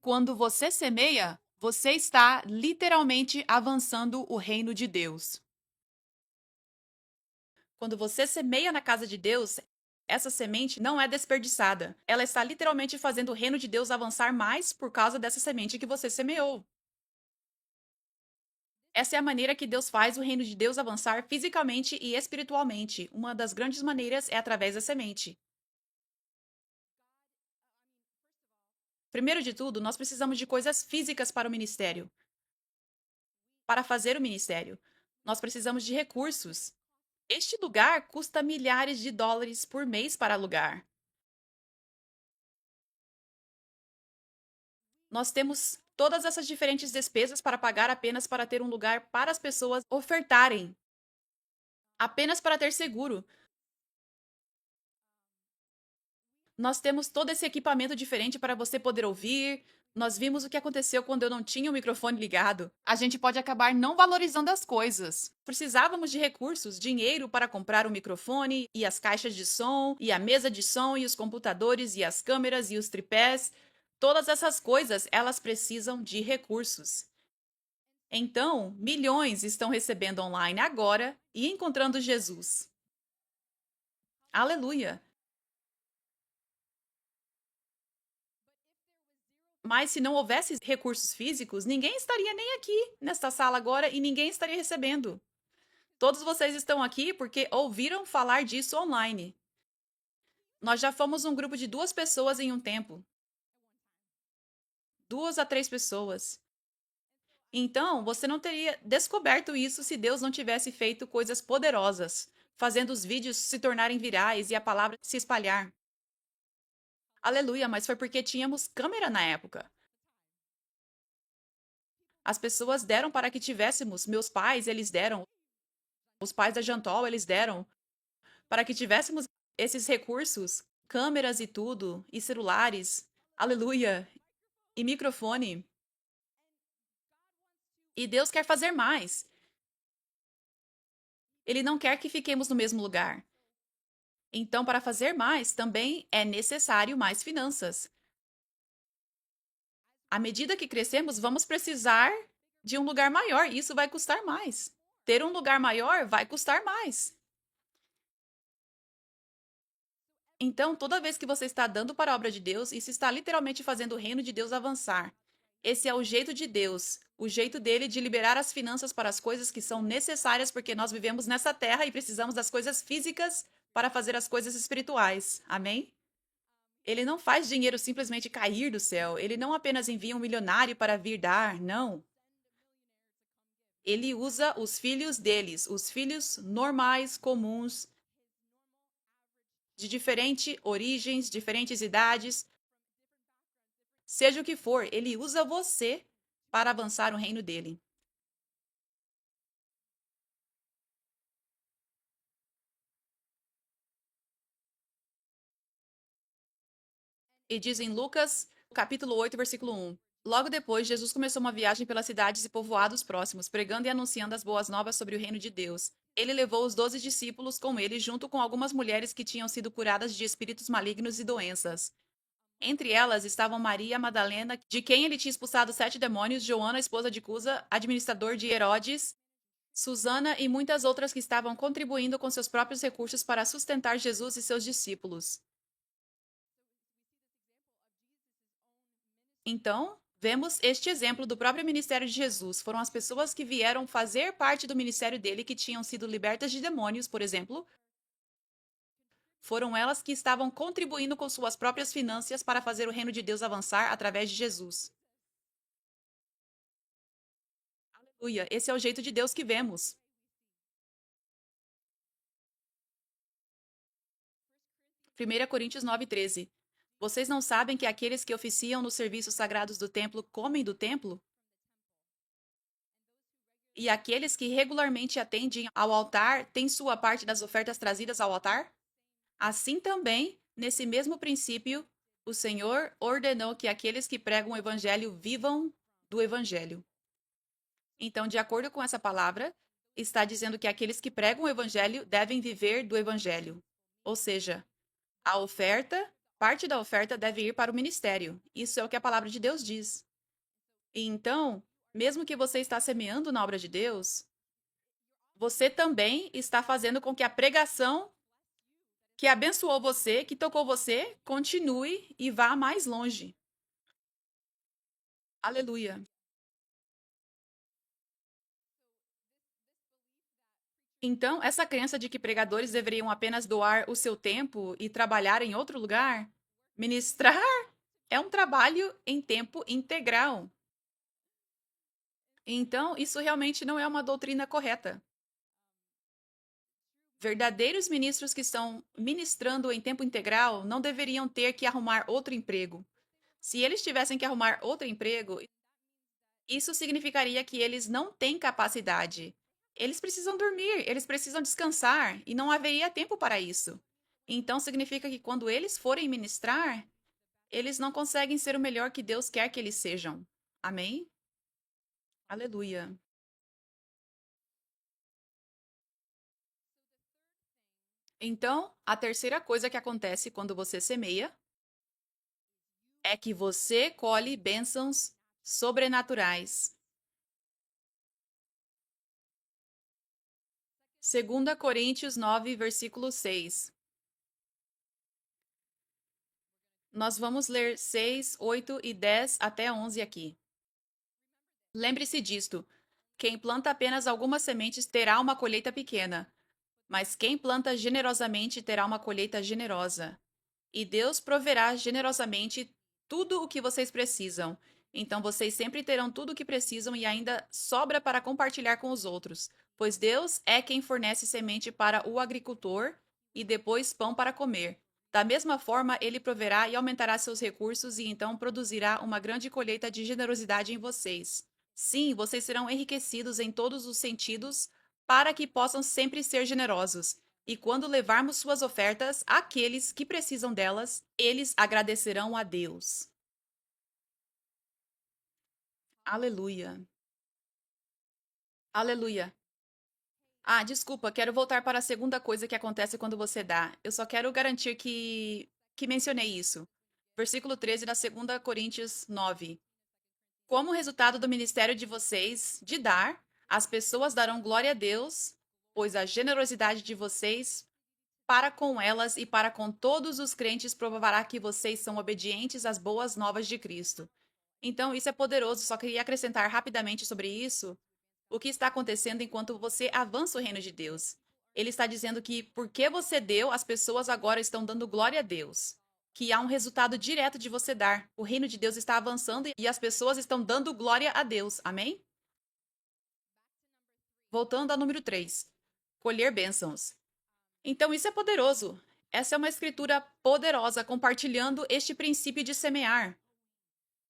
quando você semeia, você está literalmente avançando o reino de Deus. Quando você semeia na casa de Deus, essa semente não é desperdiçada. Ela está literalmente fazendo o reino de Deus avançar mais por causa dessa semente que você semeou. Essa é a maneira que Deus faz o reino de Deus avançar fisicamente e espiritualmente. Uma das grandes maneiras é através da semente. Primeiro de tudo, nós precisamos de coisas físicas para o ministério. Para fazer o ministério, nós precisamos de recursos. Este lugar custa milhares de dólares por mês para alugar. Nós temos todas essas diferentes despesas para pagar apenas para ter um lugar para as pessoas ofertarem, apenas para ter seguro. Nós temos todo esse equipamento diferente para você poder ouvir. Nós vimos o que aconteceu quando eu não tinha o microfone ligado. A gente pode acabar não valorizando as coisas. Precisávamos de recursos, dinheiro para comprar o microfone e as caixas de som, e a mesa de som, e os computadores, e as câmeras, e os tripés. Todas essas coisas, elas precisam de recursos. Então, milhões estão recebendo online agora e encontrando Jesus. Aleluia! Mas se não houvesse recursos físicos, ninguém estaria nem aqui nesta sala agora e ninguém estaria recebendo. Todos vocês estão aqui porque ouviram falar disso online. Nós já fomos um grupo de 2 pessoas em um tempo. 2 a 3 pessoas. Então, você não teria descoberto isso se Deus não tivesse feito coisas poderosas, fazendo os vídeos se tornarem virais e a palavra se espalhar. Aleluia, mas foi porque tínhamos câmera na época. As pessoas deram para que tivéssemos, meus pais, eles deram, os pais da Jantol, eles deram, para que tivéssemos esses recursos, câmeras e tudo, e celulares, aleluia, e microfone. E Deus quer fazer mais. Ele não quer que fiquemos no mesmo lugar. Então, para fazer mais, também é necessário mais finanças. À medida que crescemos, vamos precisar de um lugar maior, e isso vai custar mais. Ter um lugar maior vai custar mais. Então, toda vez que você está dando para a obra de Deus, isso está literalmente fazendo o reino de Deus avançar. Esse é o jeito de Deus, o jeito dele de liberar as finanças para as coisas que são necessárias, porque nós vivemos nessa terra e precisamos das coisas físicas para fazer as coisas espirituais. Amém? Ele não faz dinheiro simplesmente cair do céu. Ele não apenas envia um milionário para vir dar, não. Ele usa os filhos deles, os filhos normais, comuns, de diferentes origens, diferentes idades, seja o que for, ele usa você para avançar o reino dele. E diz em Lucas, capítulo 8, versículo 1. Logo depois, Jesus começou uma viagem pelas cidades e povoados próximos, pregando e anunciando as boas novas sobre o reino de Deus. ele levou os 12 discípulos com ele, junto com algumas mulheres que tinham sido curadas de espíritos malignos e doenças. Entre elas estavam Maria Madalena, de quem ele tinha expulsado 7 demônios, Joana, esposa de Cusa, administrador de Herodes, Susana e muitas outras que estavam contribuindo com seus próprios recursos para sustentar Jesus e seus discípulos. Então, vemos este exemplo do próprio ministério de Jesus. Foram as pessoas que vieram fazer parte do ministério dele que tinham sido libertas de demônios, por exemplo. Foram elas que estavam contribuindo com suas próprias finanças para fazer o reino de Deus avançar através de Jesus. Aleluia! Esse é o jeito de Deus que vemos. 1 Coríntios 9:13. Vocês não sabem que aqueles que oficiam nos serviços sagrados do templo comem do templo? E aqueles que regularmente atendem ao altar têm sua parte das ofertas trazidas ao altar? Assim também, nesse mesmo princípio, o Senhor ordenou que aqueles que pregam o evangelho vivam do evangelho. Então, de acordo com essa palavra, está dizendo que aqueles que pregam o evangelho devem viver do evangelho. Ou seja, a oferta, parte da oferta deve ir para o ministério. Isso é o que a palavra de Deus diz. E então, mesmo que você está semeando na obra de Deus, você também está fazendo com que a pregação que abençoou você, que tocou você, continue e vá mais longe. Aleluia. Então, essa crença de que pregadores deveriam apenas doar o seu tempo e trabalhar em outro lugar, ministrar, é um trabalho em tempo integral. Então, isso realmente não é uma doutrina correta. Verdadeiros ministros que estão ministrando em tempo integral não deveriam ter que arrumar outro emprego. Se eles tivessem que arrumar outro emprego, isso significaria que eles não têm capacidade. Eles precisam dormir, eles precisam descansar e não haveria tempo para isso. Então significa que quando eles forem ministrar, eles não conseguem ser o melhor que Deus quer que eles sejam. Amém? Aleluia. Então, a terceira coisa que acontece quando você semeia é que você colhe bênçãos sobrenaturais. 2 Coríntios 9, versículo 6. Nós vamos ler 6, 8 e 10 até 11 aqui. Lembre-se disto: quem planta apenas algumas sementes terá uma colheita pequena, mas quem planta generosamente terá uma colheita generosa. E Deus proverá generosamente tudo o que vocês precisam. Então vocês sempre terão tudo o que precisam e ainda sobra para compartilhar com os outros, pois Deus é quem fornece semente para o agricultor e depois pão para comer. Da mesma forma, ele proverá e aumentará seus recursos e então produzirá uma grande colheita de generosidade em vocês. Sim, vocês serão enriquecidos em todos os sentidos para que possam sempre ser generosos. E quando levarmos suas ofertas àqueles que precisam delas, eles agradecerão a Deus. Aleluia. Aleluia. Ah, desculpa, quero voltar para a segunda coisa que acontece quando você dá. Eu só quero garantir que mencionei isso. Versículo 13 da 2 Coríntios 9. Como resultado do ministério de vocês de dar, as pessoas darão glória a Deus, pois a generosidade de vocês para com elas e para com todos os crentes provará que vocês são obedientes às boas novas de Cristo. Então, isso é poderoso. Só queria acrescentar rapidamente sobre isso o que está acontecendo enquanto você avança o reino de Deus. Ele está dizendo que porque você deu, as pessoas agora estão dando glória a Deus. Que há um resultado direto de você dar. O reino de Deus está avançando e as pessoas estão dando glória a Deus. Amém? Voltando ao número 3. Colher bênçãos. Então, isso é poderoso. Essa é uma escritura poderosa compartilhando este princípio de semear.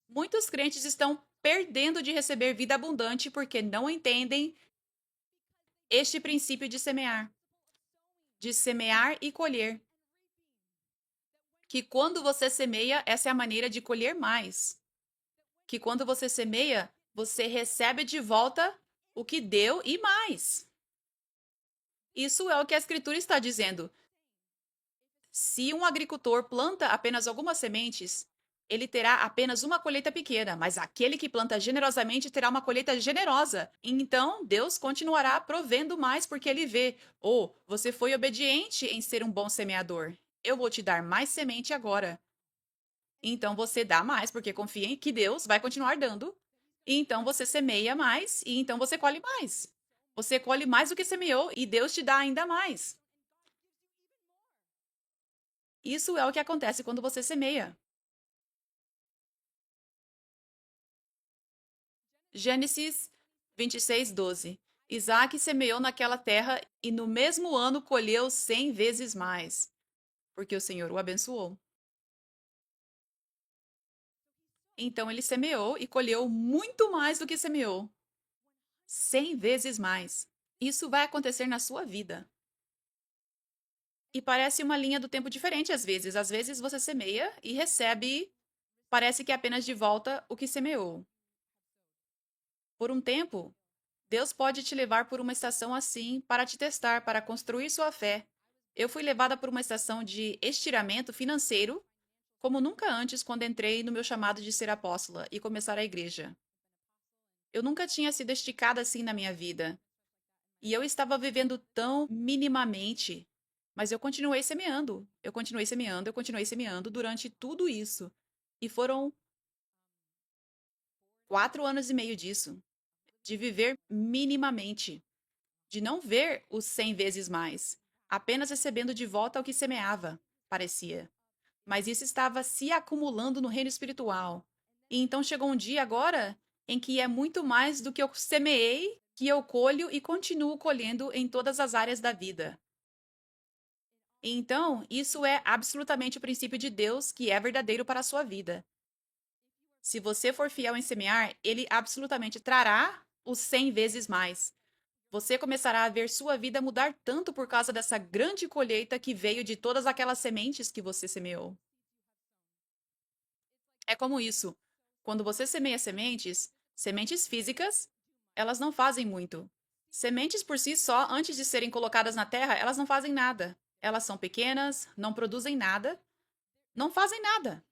Muitos crentes estão perdendo de receber vida abundante porque não entendem este princípio de semear e colher. Que quando você semeia, essa é a maneira de colher mais. Que quando você semeia, você recebe de volta o que deu e mais. Isso é o que a Escritura está dizendo. Se um agricultor planta apenas algumas sementes, ele terá apenas uma colheita pequena, mas aquele que planta generosamente terá uma colheita generosa. Então, Deus continuará provendo mais porque ele vê: oh, você foi obediente em ser um bom semeador. Eu vou te dar mais semente agora. Então você dá mais porque confia em que Deus vai continuar dando. E então você semeia mais e então você colhe mais. Você colhe mais do que semeou e Deus te dá ainda mais. Isso é o que acontece quando você semeia. Gênesis 26:12. Isaac semeou naquela terra e no mesmo ano colheu 100 vezes mais, porque o Senhor o abençoou. Então ele semeou e colheu muito mais do que semeou. 100 vezes mais. Isso vai acontecer na sua vida. E parece uma linha do tempo diferente às vezes. Às vezes você semeia e recebe, parece que é apenas de volta o que semeou. Por um tempo, Deus pode te levar por uma estação assim para te testar, para construir sua fé. Eu fui levada por uma estação de estiramento financeiro, como nunca antes quando entrei no meu chamado de ser apóstola e começar a igreja. Eu nunca tinha sido esticada assim na minha vida. E eu estava vivendo tão minimamente, mas eu continuei semeando. Eu continuei semeando, eu continuei semeando durante tudo isso. E foram 4 anos e meio disso, de viver minimamente, de não ver os 100 vezes mais, apenas recebendo de volta o que semeava, parecia. Mas isso estava se acumulando no reino espiritual. E então chegou um dia agora em que é muito mais do que eu semeei, que eu colho e continuo colhendo em todas as áreas da vida. Então, isso é absolutamente o princípio de Deus que é verdadeiro para a sua vida. Se você for fiel em semear, ele absolutamente trará os 100 vezes mais. Você começará a ver sua vida mudar tanto por causa dessa grande colheita que veio de todas aquelas sementes que você semeou. É como isso. Quando você semeia sementes, sementes físicas, elas não fazem muito. Sementes por si só, antes de serem colocadas na terra, elas não fazem nada. Elas são pequenas, não produzem nada, não fazem nada.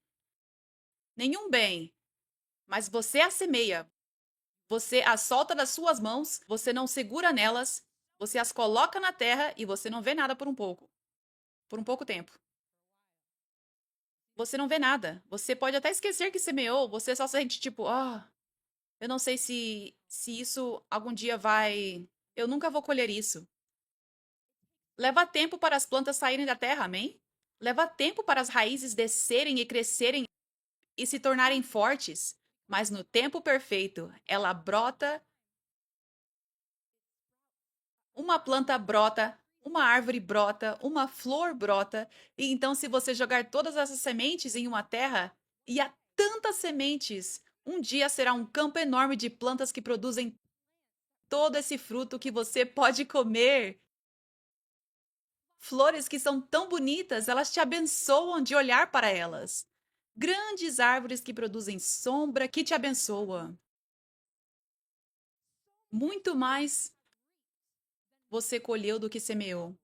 Nenhum bem. Mas você as semeia. Você as solta das suas mãos, você não segura nelas, você as coloca na terra e você não vê nada por um pouco. Por um pouco tempo. Você não vê nada. Você pode até esquecer que semeou, você só sente tipo, eu não sei se isso algum dia vai. Eu nunca vou colher isso. Leva tempo para as plantas saírem da terra, amém? Leva tempo para as raízes descerem e crescerem e se tornarem fortes. Mas no tempo perfeito, ela brota, uma planta brota, uma árvore brota, uma flor brota. E então, se você jogar todas essas sementes em uma terra, e há tantas sementes, um dia será um campo enorme de plantas que produzem todo esse fruto que você pode comer. Flores que são tão bonitas, elas te abençoam de olhar para elas. Grandes árvores que produzem sombra que te abençoa. Muito mais você colheu do que semeou.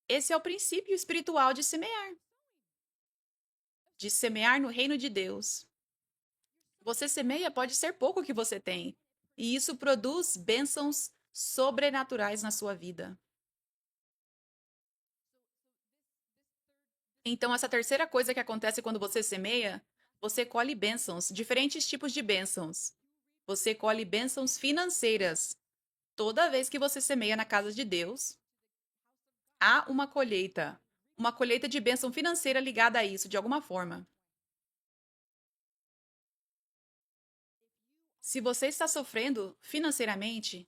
Esse é o princípio espiritual de semear no reino de Deus. Você semeia pode ser pouco que você tem, e isso produz bênçãos sobrenaturais na sua vida. Então, essa terceira coisa que acontece quando você semeia, você colhe bênçãos, diferentes tipos de bênçãos. Você colhe bênçãos financeiras. Toda vez que você semeia na casa de Deus, há uma colheita de bênção financeira ligada a isso de alguma forma. Se você está sofrendo financeiramente,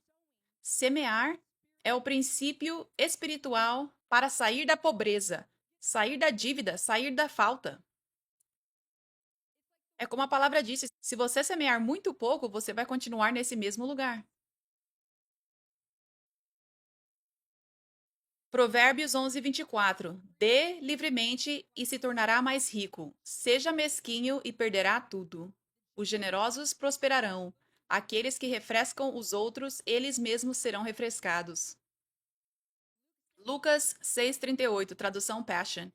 semear é o princípio espiritual para sair da pobreza, sair da dívida, sair da falta. É como a palavra disse: se você semear muito pouco, você vai continuar nesse mesmo lugar. Provérbios 11:24. Dê livremente e se tornará mais rico. Seja mesquinho e perderá tudo. Os generosos prosperarão. Aqueles que refrescam os outros, eles mesmos serão refrescados. Lucas 6:38, tradução Passion.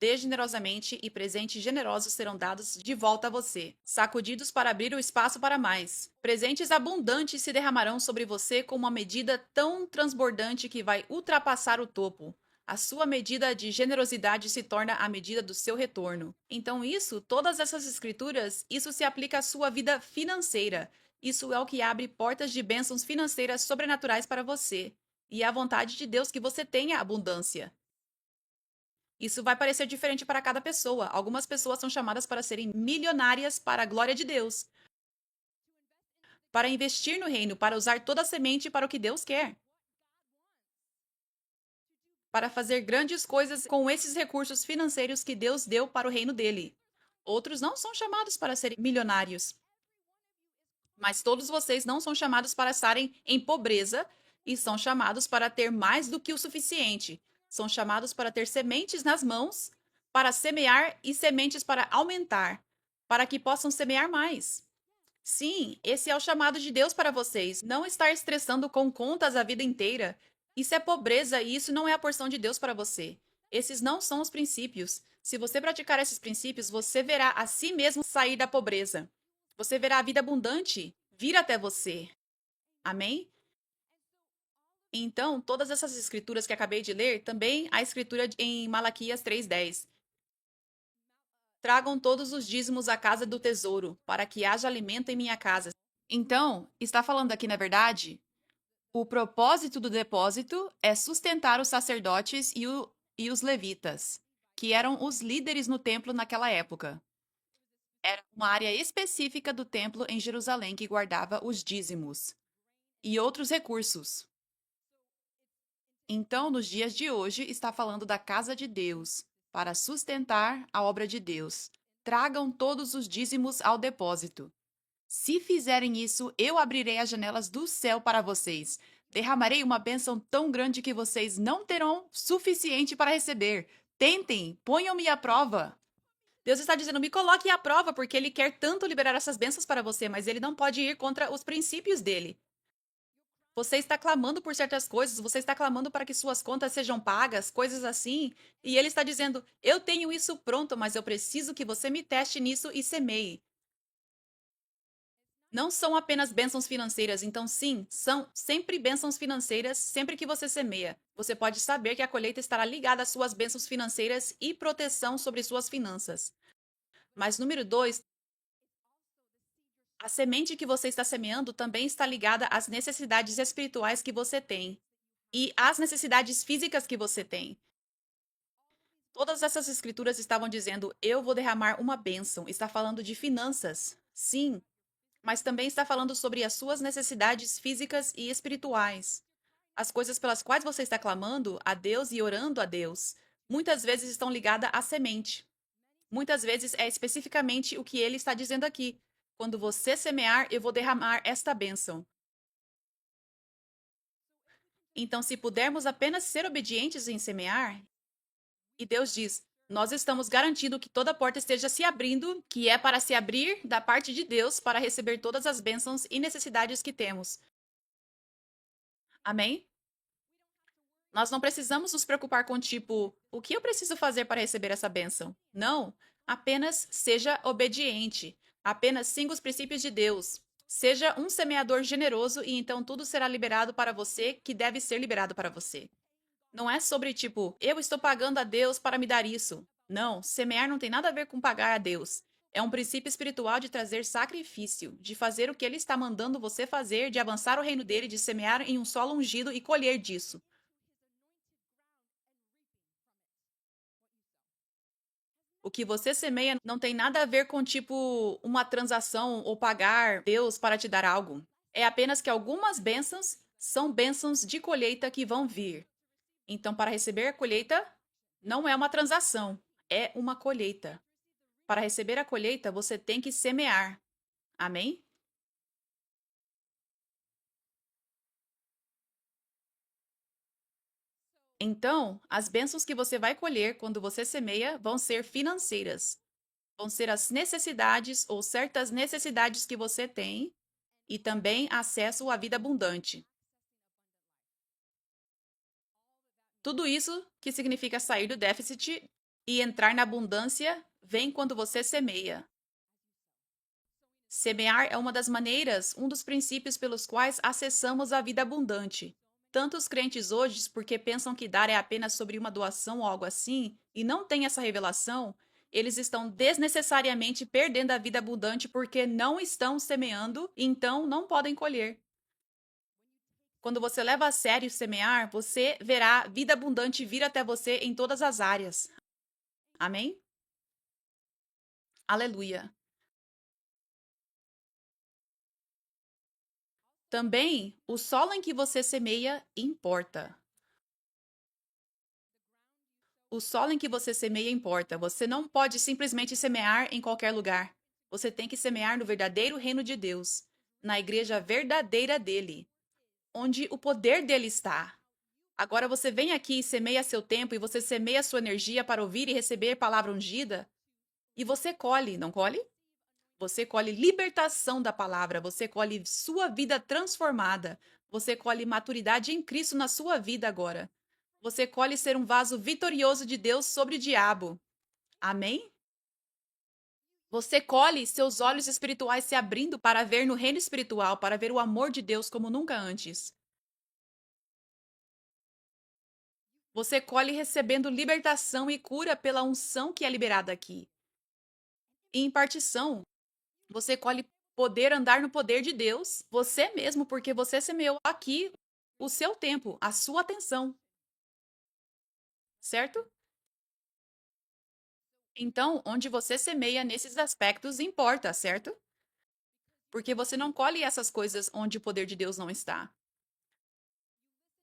Dê generosamente e presentes generosos serão dados de volta a você, sacudidos para abrir o espaço para mais. Presentes abundantes se derramarão sobre você com uma medida tão transbordante que vai ultrapassar o topo. A sua medida de generosidade se torna a medida do seu retorno. Então, todas essas escrituras, isso se aplica à sua vida financeira. Isso é o que abre portas de bênçãos financeiras sobrenaturais para você. E é a vontade de Deus que você tenha abundância. Isso vai parecer diferente para cada pessoa. Algumas pessoas são chamadas para serem milionárias para a glória de Deus, para investir no reino, para usar toda a semente para o que Deus quer, para fazer grandes coisas com esses recursos financeiros que Deus deu para o reino dele. Outros não são chamados para serem milionários, mas todos vocês não são chamados para estarem em pobreza e são chamados para ter mais do que o suficiente. São chamados para ter sementes nas mãos, para semear e sementes para aumentar, para que possam semear mais. Sim, esse é o chamado de Deus para vocês. Não estar estressando com contas a vida inteira. Isso é pobreza e isso não é a porção de Deus para você. Esses não são os princípios. Se você praticar esses princípios, você verá a si mesmo sair da pobreza. Você verá a vida abundante vir até você. Amém? Então, todas essas escrituras que acabei de ler, também a escritura em Malaquias 3:10. Tragam todos os dízimos à casa do tesouro, para que haja alimento em minha casa. Então, está falando aqui, na verdade, o propósito do depósito é sustentar os sacerdotes e os levitas, que eram os líderes no templo naquela época. Era uma área específica do templo em Jerusalém que guardava os dízimos e outros recursos. Então, nos dias de hoje, está falando da casa de Deus, para sustentar a obra de Deus. Tragam todos os dízimos ao depósito. Se fizerem isso, eu abrirei as janelas do céu para vocês. Derramarei uma bênção tão grande que vocês não terão suficiente para receber. Tentem, ponham-me à prova. Deus está dizendo, me coloque à prova, porque Ele quer tanto liberar essas bênçãos para você, mas Ele não pode ir contra os princípios dele. Você está clamando por certas coisas, você está clamando para que suas contas sejam pagas, coisas assim, e Ele está dizendo, eu tenho isso pronto, mas eu preciso que você me teste nisso e semeie. Não são apenas bênçãos financeiras, então sim, são sempre bênçãos financeiras sempre que você semeia. Você pode saber que a colheita estará ligada às suas bênçãos financeiras e proteção sobre suas finanças. Mas número 2, a semente que você está semeando também está ligada às necessidades espirituais que você tem e às necessidades físicas que você tem. Todas essas escrituras estavam dizendo: eu vou derramar uma bênção. Está falando de finanças. Sim, mas também está falando sobre as suas necessidades físicas e espirituais. As coisas pelas quais você está clamando a Deus e orando a Deus, muitas vezes estão ligadas à semente. Muitas vezes é especificamente o que ele está dizendo aqui. Quando você semear, eu vou derramar esta bênção. Então, se pudermos apenas ser obedientes em semear, e Deus diz: nós estamos garantindo que toda porta esteja se abrindo, que é para se abrir da parte de Deus para receber todas as bênçãos e necessidades que temos. Amém? Nós não precisamos nos preocupar com tipo, o que eu preciso fazer para receber essa bênção? Não, apenas seja obediente. Apenas siga os princípios de Deus. Seja um semeador generoso e então tudo será liberado para você que deve ser liberado para você. Não é sobre tipo, eu estou pagando a Deus para me dar isso. Não, semear não tem nada a ver com pagar a Deus. É um princípio espiritual de trazer sacrifício, de fazer o que ele está mandando você fazer, de avançar o reino dele, de semear em um solo ungido e colher disso. O que você semeia não tem nada a ver com, tipo, uma transação ou pagar Deus para te dar algo. É apenas que algumas bênçãos são bênçãos de colheita que vão vir. Então, para receber a colheita, não é uma transação, é uma colheita. Para receber a colheita, você tem que semear. Amém? Então, as bênçãos que você vai colher quando você semeia vão ser financeiras. Vão ser as necessidades ou certas necessidades que você tem e também acesso à vida abundante. Tudo isso que significa sair do déficit e entrar na abundância vem quando você semeia. Semear é uma das maneiras, um dos princípios pelos quais acessamos a vida abundante. Tanto os crentes hoje, porque pensam que dar é apenas sobre uma doação ou algo assim, e não têm essa revelação, eles estão desnecessariamente perdendo a vida abundante porque não estão semeando e então não podem colher. Quando você leva a sério semear, você verá vida abundante vir até você em todas as áreas. Amém? Aleluia. Também, o solo em que você semeia importa. O solo em que você semeia importa. Você não pode simplesmente semear em qualquer lugar. Você tem que semear no verdadeiro reino de Deus, na igreja verdadeira dele, onde o poder dele está. Agora você vem aqui e semeia seu tempo e você semeia sua energia para ouvir e receber palavra ungida, e você colhe, não colhe? Você colhe libertação da palavra, você colhe sua vida transformada, você colhe maturidade em Cristo na sua vida agora. Você colhe ser um vaso vitorioso de Deus sobre o diabo. Amém? Você colhe seus olhos espirituais se abrindo para ver no reino espiritual, para ver o amor de Deus como nunca antes. Você colhe recebendo libertação e cura pela unção que é liberada aqui. E impartição, você colhe poder andar no poder de Deus, você mesmo, porque você semeou aqui o seu tempo, a sua atenção. Certo? Então, onde você semeia nesses aspectos importa, certo? Porque você não colhe essas coisas onde o poder de Deus não está.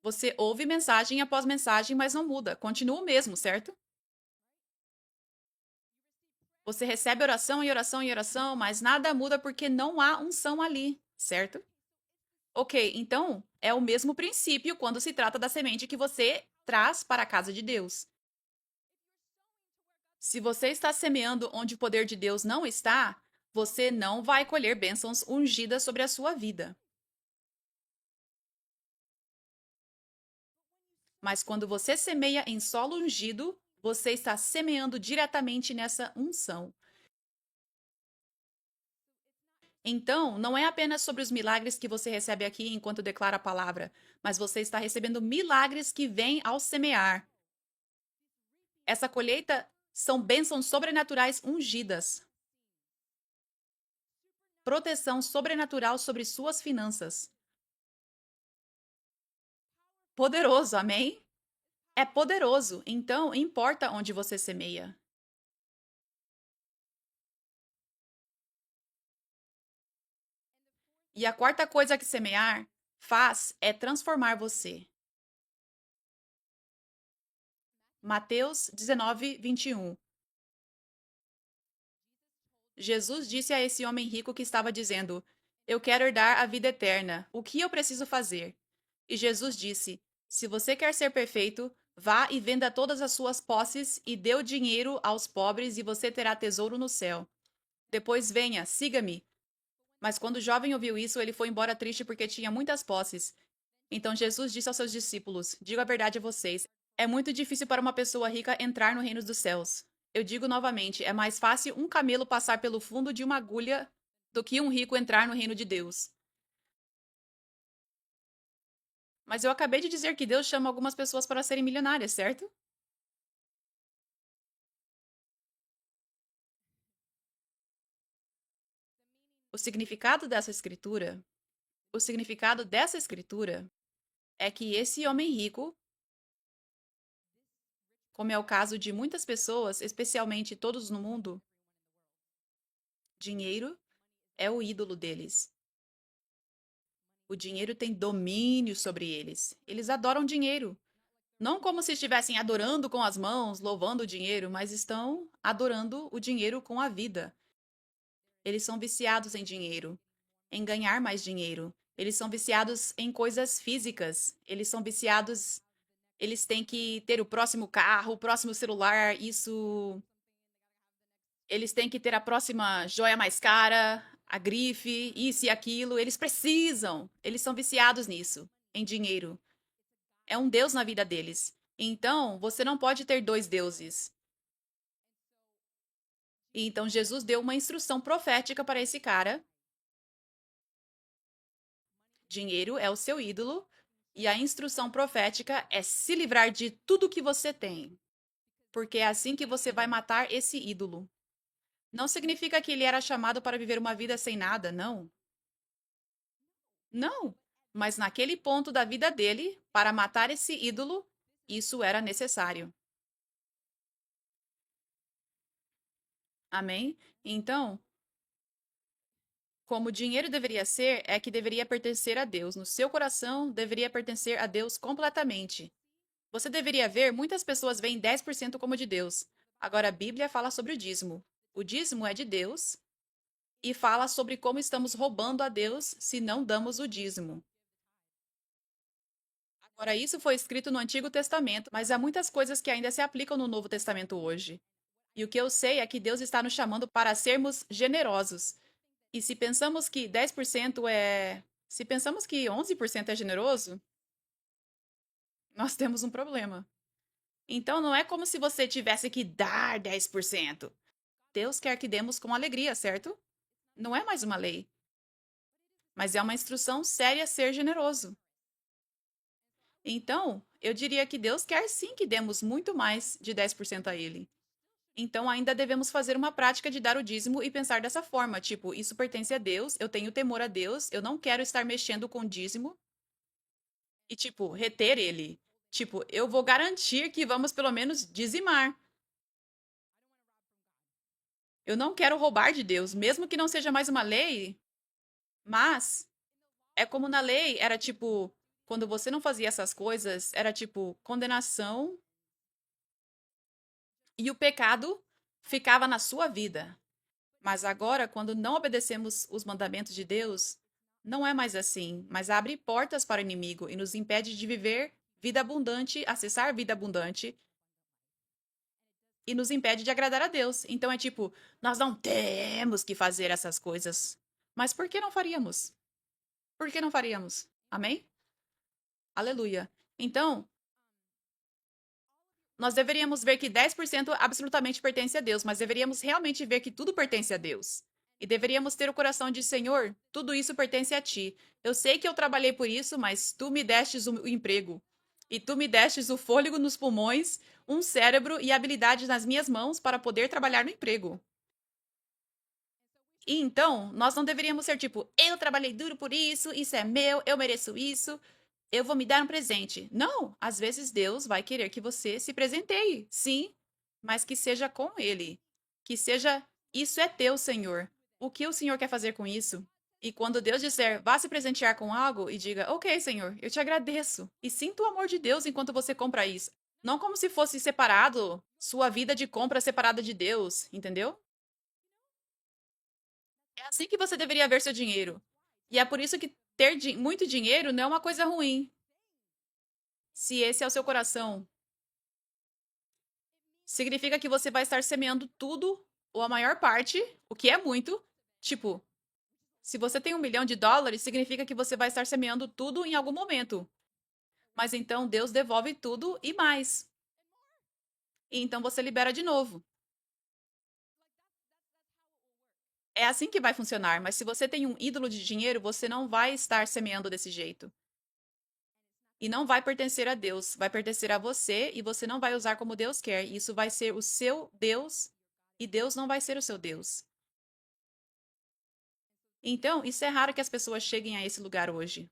Você ouve mensagem após mensagem, mas não muda, continua o mesmo, certo? Você recebe oração e oração e oração, mas nada muda porque não há unção ali, certo? Ok, então é o mesmo princípio quando se trata da semente que você traz para a casa de Deus. Se você está semeando onde o poder de Deus não está, você não vai colher bênçãos ungidas sobre a sua vida. Mas quando você semeia em solo ungido, você está semeando diretamente nessa unção. Então, não é apenas sobre os milagres que você recebe aqui enquanto declara a palavra, mas você está recebendo milagres que vêm ao semear. Essa colheita são bênçãos sobrenaturais ungidas. Proteção sobrenatural sobre suas finanças. Poderoso, amém? É poderoso, então importa onde você semeia. E a quarta coisa que semear faz é transformar você. Mateus 19, 21. Jesus disse a esse homem rico que estava dizendo: Eu quero herdar a vida eterna. O que eu preciso fazer? E Jesus disse: Se você quer ser perfeito, vá e venda todas as suas posses e dê o dinheiro aos pobres e você terá tesouro no céu. Depois venha, siga-me. Mas quando o jovem ouviu isso, ele foi embora triste porque tinha muitas posses. Então Jesus disse aos seus discípulos: Digo a verdade a vocês, é muito difícil para uma pessoa rica entrar no reino dos céus. Eu digo novamente, é mais fácil um camelo passar pelo fundo de uma agulha do que um rico entrar no reino de Deus. Mas eu acabei de dizer que Deus chama algumas pessoas para serem milionárias, certo? O significado dessa escritura, o significado dessa escritura é que esse homem rico, como é o caso de muitas pessoas, especialmente todos no mundo, dinheiro é o ídolo deles. O dinheiro tem domínio sobre eles. Eles adoram dinheiro. Não como se estivessem adorando com as mãos, louvando o dinheiro, mas estão adorando o dinheiro com a vida. Eles são viciados em dinheiro, em ganhar mais dinheiro. Eles são viciados em coisas físicas. Eles são viciados. Eles têm que ter o próximo carro, o próximo celular, isso. Eles têm que ter a próxima joia mais cara, a grife, isso e aquilo. Eles precisam. Eles são viciados nisso, em dinheiro. É um Deus na vida deles. Então, você não pode ter dois deuses. E então, Jesus deu uma instrução profética para esse cara. Dinheiro é o seu ídolo. E a instrução profética é se livrar de tudo que você tem. Porque é assim que você vai matar esse ídolo. Não significa que ele era chamado para viver uma vida sem nada, não. Não. Mas naquele ponto da vida dele, para matar esse ídolo, isso era necessário. Amém? Então, como o dinheiro deveria ser, é que deveria pertencer a Deus. No seu coração, deveria pertencer a Deus completamente. Você deveria ver, muitas pessoas veem 10% como de Deus. Agora, a Bíblia fala sobre o dízimo. O dízimo é de Deus e fala sobre como estamos roubando a Deus se não damos o dízimo. Agora, isso foi escrito no Antigo Testamento, mas há muitas coisas que ainda se aplicam no Novo Testamento hoje. E o que eu sei é que Deus está nos chamando para sermos generosos. E se pensamos que 10% é. Se pensamos que 11% é generoso, nós temos um problema. Então não é como se você tivesse que dar 10%. Deus quer que demos com alegria, certo? Não é mais uma lei, mas é uma instrução séria ser generoso. Então, eu diria que Deus quer sim que demos muito mais de 10% a Ele. Então, ainda devemos fazer uma prática de dar o dízimo e pensar dessa forma: tipo, isso pertence a Deus, eu tenho temor a Deus, eu não quero estar mexendo com o dízimo e, tipo, reter ele. Tipo, eu vou garantir que vamos pelo menos dizimar. Eu não quero roubar de Deus, mesmo que não seja mais uma lei, mas é como na lei, era tipo, quando você não fazia essas coisas, era tipo condenação e o pecado ficava na sua vida. Mas agora, quando não obedecemos os mandamentos de Deus, não é mais assim, mas abre portas para o inimigo e nos impede de viver vida abundante, acessar vida abundante e nos impede de agradar a Deus. Então é tipo, nós não temos que fazer essas coisas. Mas por que não faríamos? Por que não faríamos? Amém? Aleluia. Então, nós deveríamos ver que 10% absolutamente pertence a Deus, mas deveríamos realmente ver que tudo pertence a Deus. E deveríamos ter o coração de Senhor, tudo isso pertence a ti. Eu sei que eu trabalhei por isso, mas tu me destes o emprego. E tu me destes o fôlego nos pulmões, um cérebro e habilidades nas minhas mãos para poder trabalhar no emprego. E então, nós não deveríamos ser tipo, eu trabalhei duro por isso é meu, eu mereço isso, eu vou me dar um presente. Não, às vezes Deus vai querer que você se presenteie, sim, mas que seja com Ele. Que seja, isso é teu, Senhor. O que o Senhor quer fazer com isso? E quando Deus disser, vá se presentear com algo, e diga, ok, Senhor, eu te agradeço. E sinta o amor de Deus enquanto você compra isso. Não como se fosse separado, sua vida de compra separada de Deus, entendeu? É assim que você deveria ver seu dinheiro. E é por isso que ter muito dinheiro não é uma coisa ruim. Se esse é o seu coração, significa que você vai estar semeando tudo, ou a maior parte, o que é muito. Tipo, se você tem US$ 1 milhão, significa que você vai estar semeando tudo em algum momento. Mas então Deus devolve tudo e mais. E então você libera de novo. É assim que vai funcionar. Mas se você tem um ídolo de dinheiro, você não vai estar semeando desse jeito. E não vai pertencer a Deus, vai pertencer a você e você não vai usar como Deus quer. Isso vai ser o seu Deus e Deus não vai ser o seu Deus. Então, isso é raro que as pessoas cheguem a esse lugar hoje,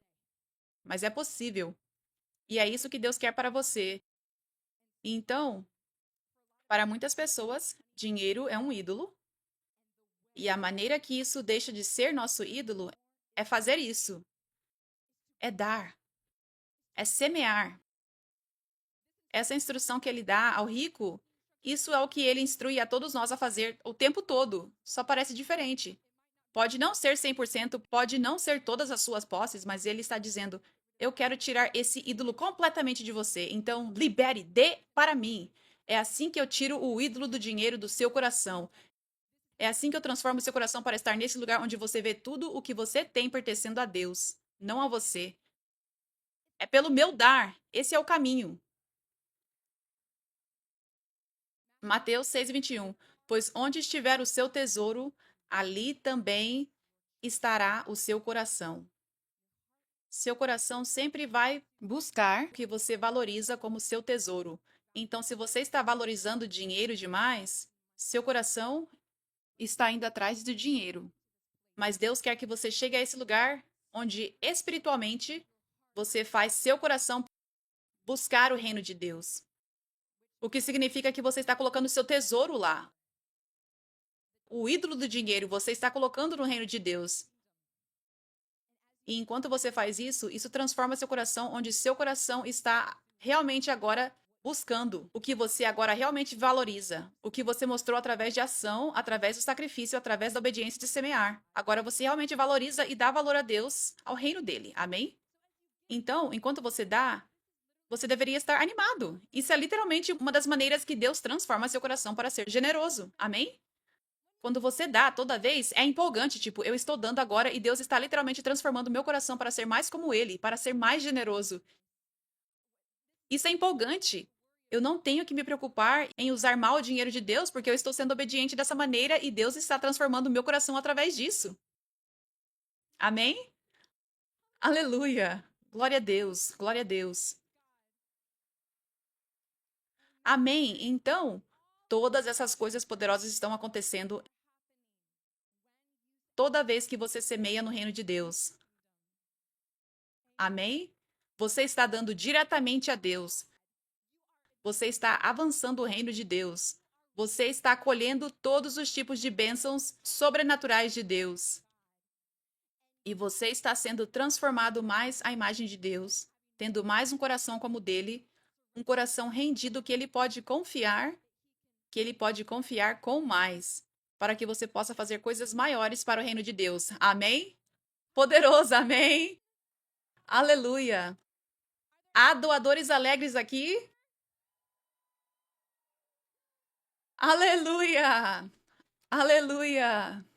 mas é possível. E é isso que Deus quer para você. Então, para muitas pessoas, dinheiro é um ídolo, e a maneira que isso deixa de ser nosso ídolo é fazer isso, é dar, é semear. Essa instrução que ele dá ao rico, isso é o que ele instrui a todos nós a fazer o tempo todo, só parece diferente. Pode não ser 100%, pode não ser todas as suas posses, mas ele está dizendo: eu quero tirar esse ídolo completamente de você, então libere, dê para mim. É assim que eu tiro o ídolo do dinheiro do seu coração. É assim que eu transformo o seu coração para estar nesse lugar onde você vê tudo o que você tem pertencendo a Deus, não a você. É pelo meu dar. Esse é o caminho. Mateus 6:21. Pois onde estiver o seu tesouro, ali também estará o seu coração. Seu coração sempre vai buscar o que você valoriza como seu tesouro. Então, se você está valorizando dinheiro demais, seu coração está indo atrás do dinheiro. Mas Deus quer que você chegue a esse lugar onde espiritualmente você faz seu coração buscar o reino de Deus. O que significa que você está colocando seu tesouro lá. O ídolo do dinheiro você está colocando no reino de Deus. E enquanto você faz isso, isso transforma seu coração, onde seu coração está realmente agora buscando o que você agora realmente valoriza, o que você mostrou através de ação, através do sacrifício, através da obediência de semear. Agora você realmente valoriza e dá valor a Deus, ao reino dele. Amém? Então, enquanto você dá, você deveria estar animado. Isso é literalmente uma das maneiras que Deus transforma seu coração para ser generoso. Amém? Quando você dá toda vez, é empolgante, tipo, eu estou dando agora e Deus está literalmente transformando meu coração para ser mais como ele, para ser mais generoso. Isso é empolgante. Eu não tenho que me preocupar em usar mal o dinheiro de Deus, porque eu estou sendo obediente dessa maneira e Deus está transformando meu coração através disso. Amém? Aleluia! Glória a Deus, glória a Deus. Amém. Então, todas essas coisas poderosas estão acontecendo toda vez que você semeia no reino de Deus. Amém? Você está dando diretamente a Deus. Você está avançando o reino de Deus. Você está colhendo todos os tipos de bênçãos sobrenaturais de Deus. E você está sendo transformado mais à imagem de Deus, tendo mais um coração como o dele, um coração rendido que ele pode confiar com mais, para que você possa fazer coisas maiores para o reino de Deus. Amém? Poderoso, amém? Aleluia! Há doadores alegres aqui? Aleluia! Aleluia!